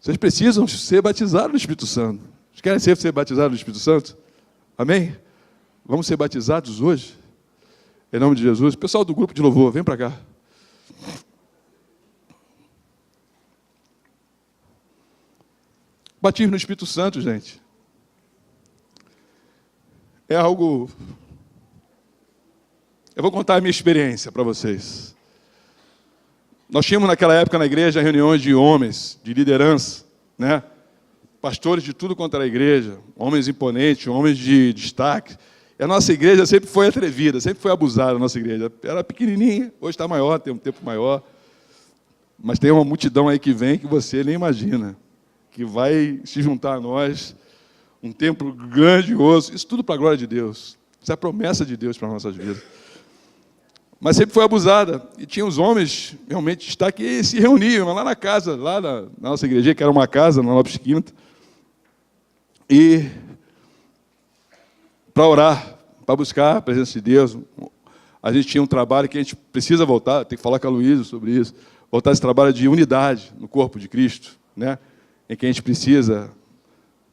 Vocês precisam ser batizados no Espírito Santo. Vocês querem ser batizados no Espírito Santo? Amém? Vamos ser batizados hoje? Em nome de Jesus. Pessoal do grupo de louvor, vem para cá. Batismo no Espírito Santo, gente. É algo... Eu vou contar a minha experiência para vocês. Nós tínhamos naquela época na igreja reuniões de homens, de liderança, né? Pastores de tudo quanto era igreja, homens imponentes, homens de destaque. E a nossa igreja sempre foi atrevida, sempre foi abusada, a nossa igreja. Era pequenininha, hoje está maior, tem um tempo maior. Mas tem uma multidão aí que vem que você nem imagina, que vai se juntar a nós, um templo grandioso, isso tudo para a glória de Deus. Isso é a promessa de Deus para as nossas vidas. Mas sempre foi abusada. E tinha os homens, realmente, destaque, que se reuniam lá na casa, lá na nossa igreja, que era uma casa, na Lopes Quinta, e para orar, para buscar a presença de Deus. A gente tinha um trabalho que a gente precisa voltar, tem que falar com a Luísa sobre isso, voltar esse trabalho de unidade no corpo de Cristo, né? Em que a gente precisa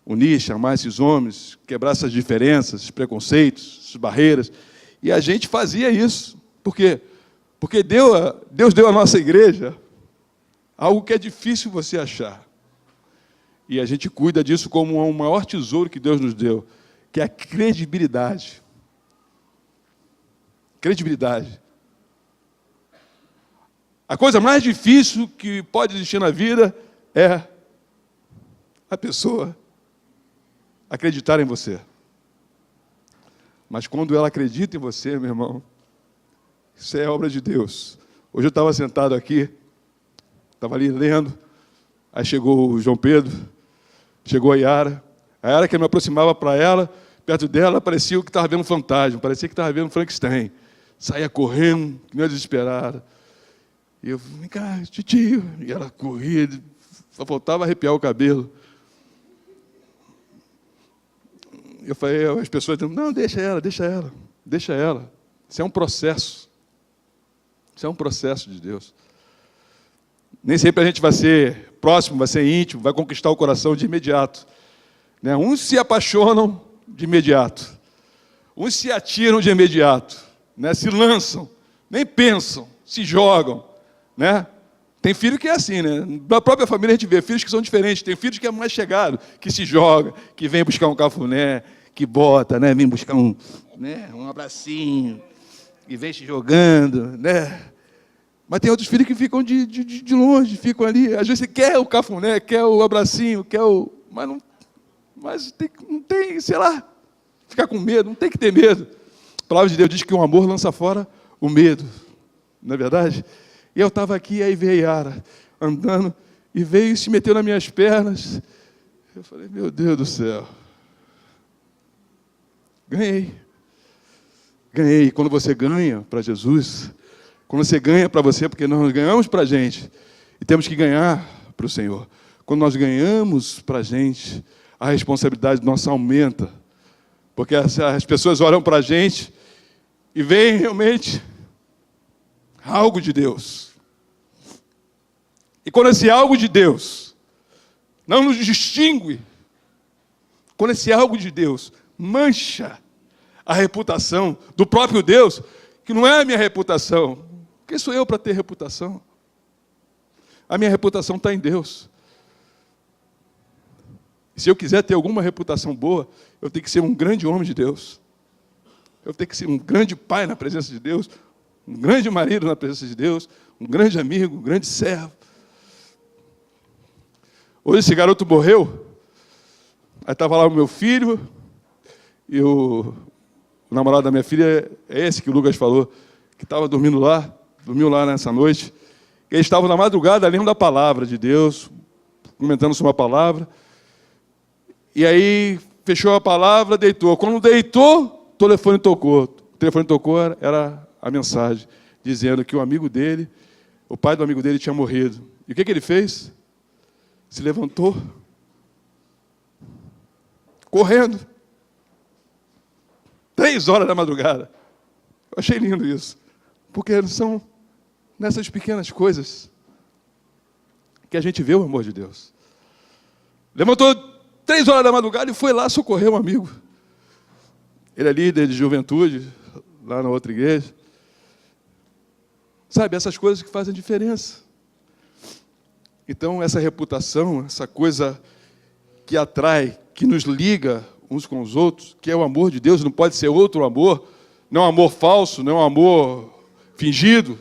unir, chamar esses homens, quebrar essas diferenças, esses preconceitos, essas barreiras, E a gente fazia isso. Por quê? Porque Deus deu à nossa igreja algo que é difícil você achar. E a gente cuida disso como o maior tesouro que Deus nos deu, que é a credibilidade. Credibilidade. A coisa mais difícil que pode existir na vida é a pessoa acreditar em você. Mas quando ela acredita em você, meu irmão, isso é obra de Deus. Hoje eu estava sentado aqui, estava ali lendo, aí chegou o João Pedro, chegou a Yara que eu me aproximava para ela, perto dela, parecia que estava vendo um fantasma, parecia que estava vendo um Frankenstein. Saía correndo, que nem desesperada. E eu, vem cá, titio. E ela corria, só faltava arrepiar o cabelo. Eu falei, as pessoas dizendo, não, deixa ela. Isso é um processo. Isso é um processo de Deus. Nem sempre a gente vai ser próximo, vai ser íntimo, vai conquistar o coração de imediato. Né? Uns se apaixonam de imediato. Uns se atiram de imediato. Né? Se lançam, nem pensam, se jogam. Né? Tem filho que é assim, né? Na própria família a gente vê filhos que são diferentes. Tem filhos que é mais chegado, que se joga, que vem buscar um cafuné, que bota, né? Vem buscar um abracinho, e vem se jogando, né? Mas tem outros filhos que ficam de longe, ficam ali. Às vezes você quer o cafuné, quer o abracinho, mas não tem, sei lá, ficar com medo, não tem que ter medo. A palavra de Deus diz que o amor lança fora o medo, não é verdade? E eu estava aqui, aí veio a Yara, andando, e veio e se meteu nas minhas pernas. Eu falei, meu Deus do céu. Ganhei. Quando você ganha para Jesus, quando você ganha para você, porque nós ganhamos para a gente, e temos que ganhar para o Senhor. Quando nós ganhamos para a gente, a responsabilidade nossa aumenta. Porque as pessoas olham para a gente e veem realmente algo de Deus. E quando esse algo de Deus não nos distingue, quando esse algo de Deus mancha a reputação do próprio Deus, que não é a minha reputação, quem sou eu para ter reputação? A minha reputação está em Deus. E se eu quiser ter alguma reputação boa, eu tenho que ser um grande homem de Deus. Eu tenho que ser um grande pai na presença de Deus, um grande marido na presença de Deus, um grande amigo, um grande servo. Hoje esse garoto morreu, aí estava lá o meu filho, e o namorado da minha filha é esse que o Lucas falou, que estava dormiu lá nessa noite. Eles estavam na madrugada lendo da palavra de Deus, comentando sobre a palavra, e aí fechou a palavra, deitou. Quando deitou, o telefone tocou. O telefone tocou, era a mensagem, dizendo que o amigo dele, o pai do amigo dele tinha morrido. E o que ele fez? Se levantou, correndo, 3 horas da madrugada. Eu achei lindo isso, porque são nessas pequenas coisas que a gente vê o amor de Deus. Levantou 3 horas da madrugada e foi lá socorrer um amigo. Ele é líder de juventude, lá na outra igreja. Sabe, essas coisas que fazem diferença. Então, essa reputação, essa coisa que atrai, que nos liga uns com os outros, que é o amor de Deus, não pode ser outro amor, não é um amor falso, não é um amor fingido,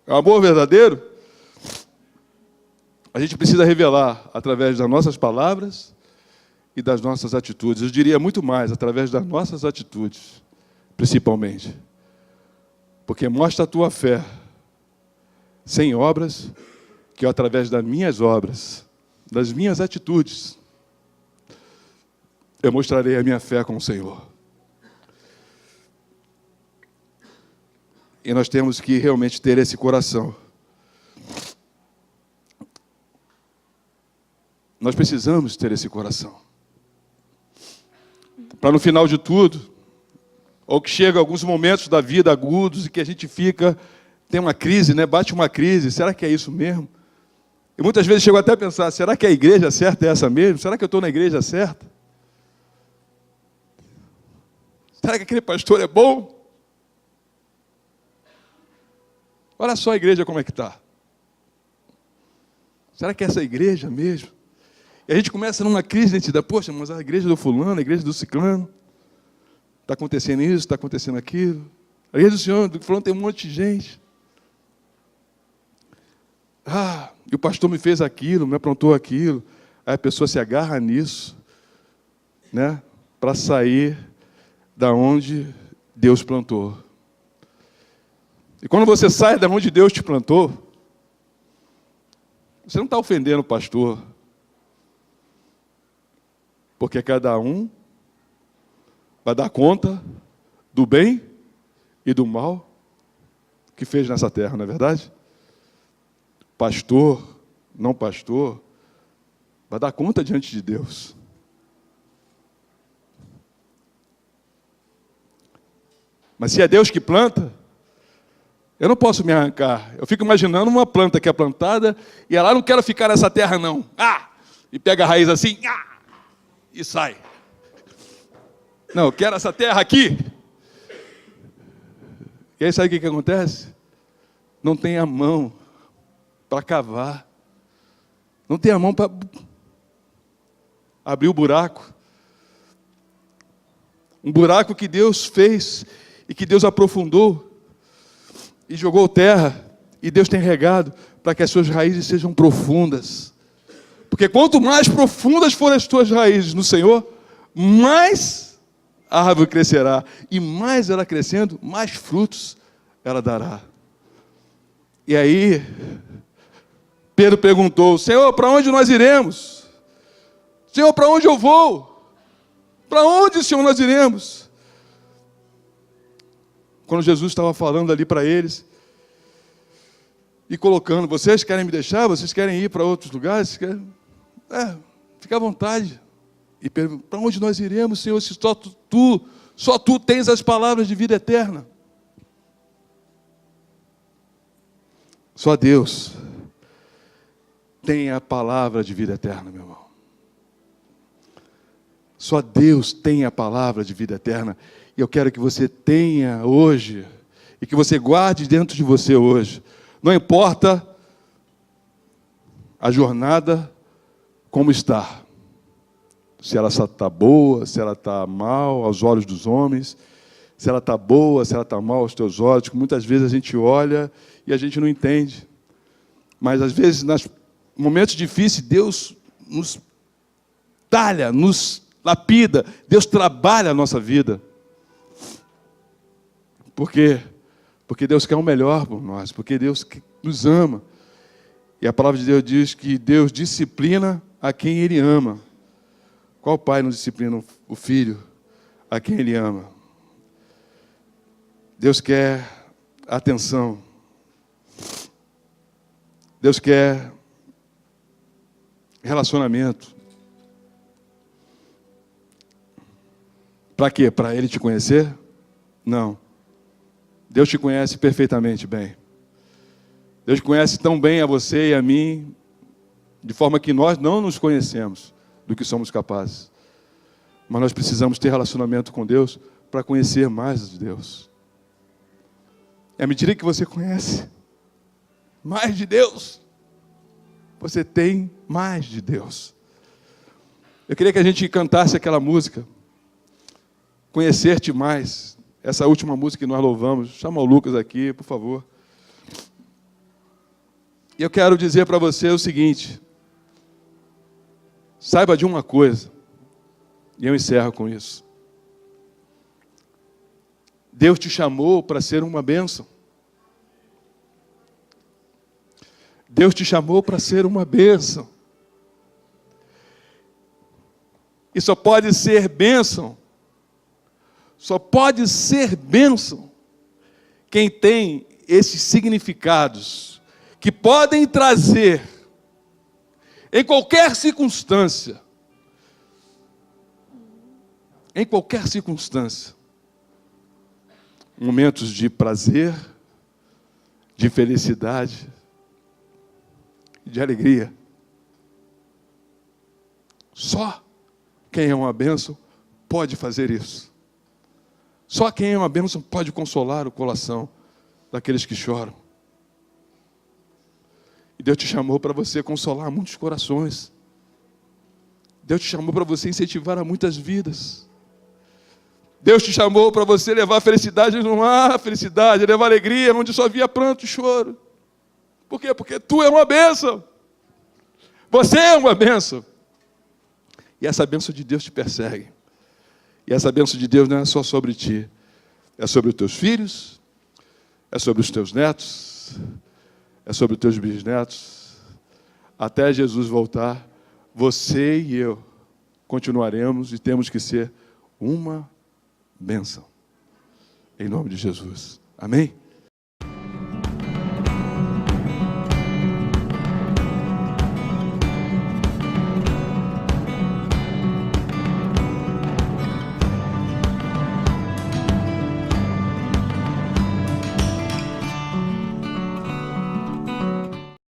é um amor verdadeiro. A gente precisa revelar através das nossas palavras e das nossas atitudes. Eu diria muito mais, através das nossas atitudes, principalmente. Porque mostra a tua fé sem obras, que eu, através das minhas obras, das minhas atitudes, eu mostrarei a minha fé com o Senhor. E nós temos que realmente ter esse coração. Nós precisamos ter esse coração. Para no final de tudo, ou que chega alguns momentos da vida agudos e que a gente fica, tem uma crise, né? Bate uma crise, será que é isso mesmo? E muitas vezes chego até a pensar, será que a igreja certa é essa mesmo? Será que eu estou na igreja certa? Será que aquele pastor é bom? Olha só a igreja como é que está. Será que é essa igreja mesmo? E a gente começa numa crise de identidade. Poxa, mas a igreja do fulano, a igreja do ciclano, está acontecendo isso, está acontecendo aquilo. A igreja do Senhor, do fulano, tem um monte de gente. E o pastor me fez aquilo, me aprontou aquilo. Aí a pessoa se agarra nisso, né, para sair da onde Deus plantou. E quando você sai da onde Deus te plantou, você não está ofendendo o pastor, porque cada um vai dar conta do bem e do mal que fez nessa terra, não é verdade? Pastor, não pastor, vai dar conta diante de Deus. Mas se é Deus que planta, eu não posso me arrancar. Eu fico imaginando uma planta que é plantada e ela não quer ficar nessa terra, não. E pega a raiz assim, e sai. Não, eu quero essa terra aqui. E aí sabe o que acontece? Não tem a mão para cavar. Não tem a mão para abrir o buraco. Um buraco que Deus fez e que Deus aprofundou e jogou terra, e Deus tem regado para que as suas raízes sejam profundas. Porque quanto mais profundas forem as tuas raízes no Senhor, mais a árvore crescerá. E mais ela crescendo, mais frutos ela dará. E aí, Pedro perguntou: Senhor, para onde nós iremos? Senhor, para onde eu vou? Para onde, Senhor, nós iremos? Quando Jesus estava falando ali para eles e colocando: vocês querem me deixar? Vocês querem ir para outros lugares? Fica à vontade. E perguntou: para onde nós iremos, Senhor, se só tu tens as palavras de vida eterna? Só Deus tem a palavra de vida eterna, meu irmão. Só Deus tem a palavra de vida eterna. E eu quero que você tenha hoje, e que você guarde dentro de você hoje. Não importa a jornada como está. Se ela está boa, se ela está mal aos olhos dos homens, se ela está boa, se ela está mal aos teus olhos, que muitas vezes a gente olha e a gente não entende. Mas às vezes, nos momentos difíceis, Deus nos talha, nos lapida, Deus trabalha a nossa vida. Por quê? Porque Deus quer o melhor por nós, porque Deus nos ama. E a palavra de Deus diz que Deus disciplina a quem Ele ama. Qual pai não disciplina o filho a quem Ele ama? Deus quer atenção. Deus quer relacionamento. Para quê? Para Ele te conhecer? Não. Deus te conhece perfeitamente bem. Deus conhece tão bem a você e a mim, de forma que nós não nos conhecemos do que somos capazes. Mas nós precisamos ter relacionamento com Deus para conhecer mais de Deus. E à medida que você conhece mais de Deus, você tem mais de Deus. Eu queria que a gente cantasse aquela música, Conhecer-te Mais. Essa última música que nós louvamos. Chama o Lucas aqui, por favor. E eu quero dizer para você o seguinte: saiba de uma coisa, e eu encerro com isso. Deus te chamou para ser uma bênção. Deus te chamou para ser uma bênção. E só pode ser bênção quem tem esses significados que podem trazer, em qualquer circunstância, momentos de prazer, de felicidade, de alegria. Só quem é uma bênção pode fazer isso. Só quem é uma bênção pode consolar o coração daqueles que choram. E Deus te chamou para você consolar muitos corações. Deus te chamou para você incentivar a muitas vidas. Deus te chamou para você levar felicidade, não há felicidade, levar alegria onde só havia pranto e choro. Por quê? Porque tu é uma bênção. Você é uma bênção. E essa bênção de Deus te persegue. E essa bênção de Deus não é só sobre ti. É sobre os teus filhos, é sobre os teus netos, é sobre os teus bisnetos. Até Jesus voltar, você e eu continuaremos e temos que ser uma bênção. Em nome de Jesus. Amém?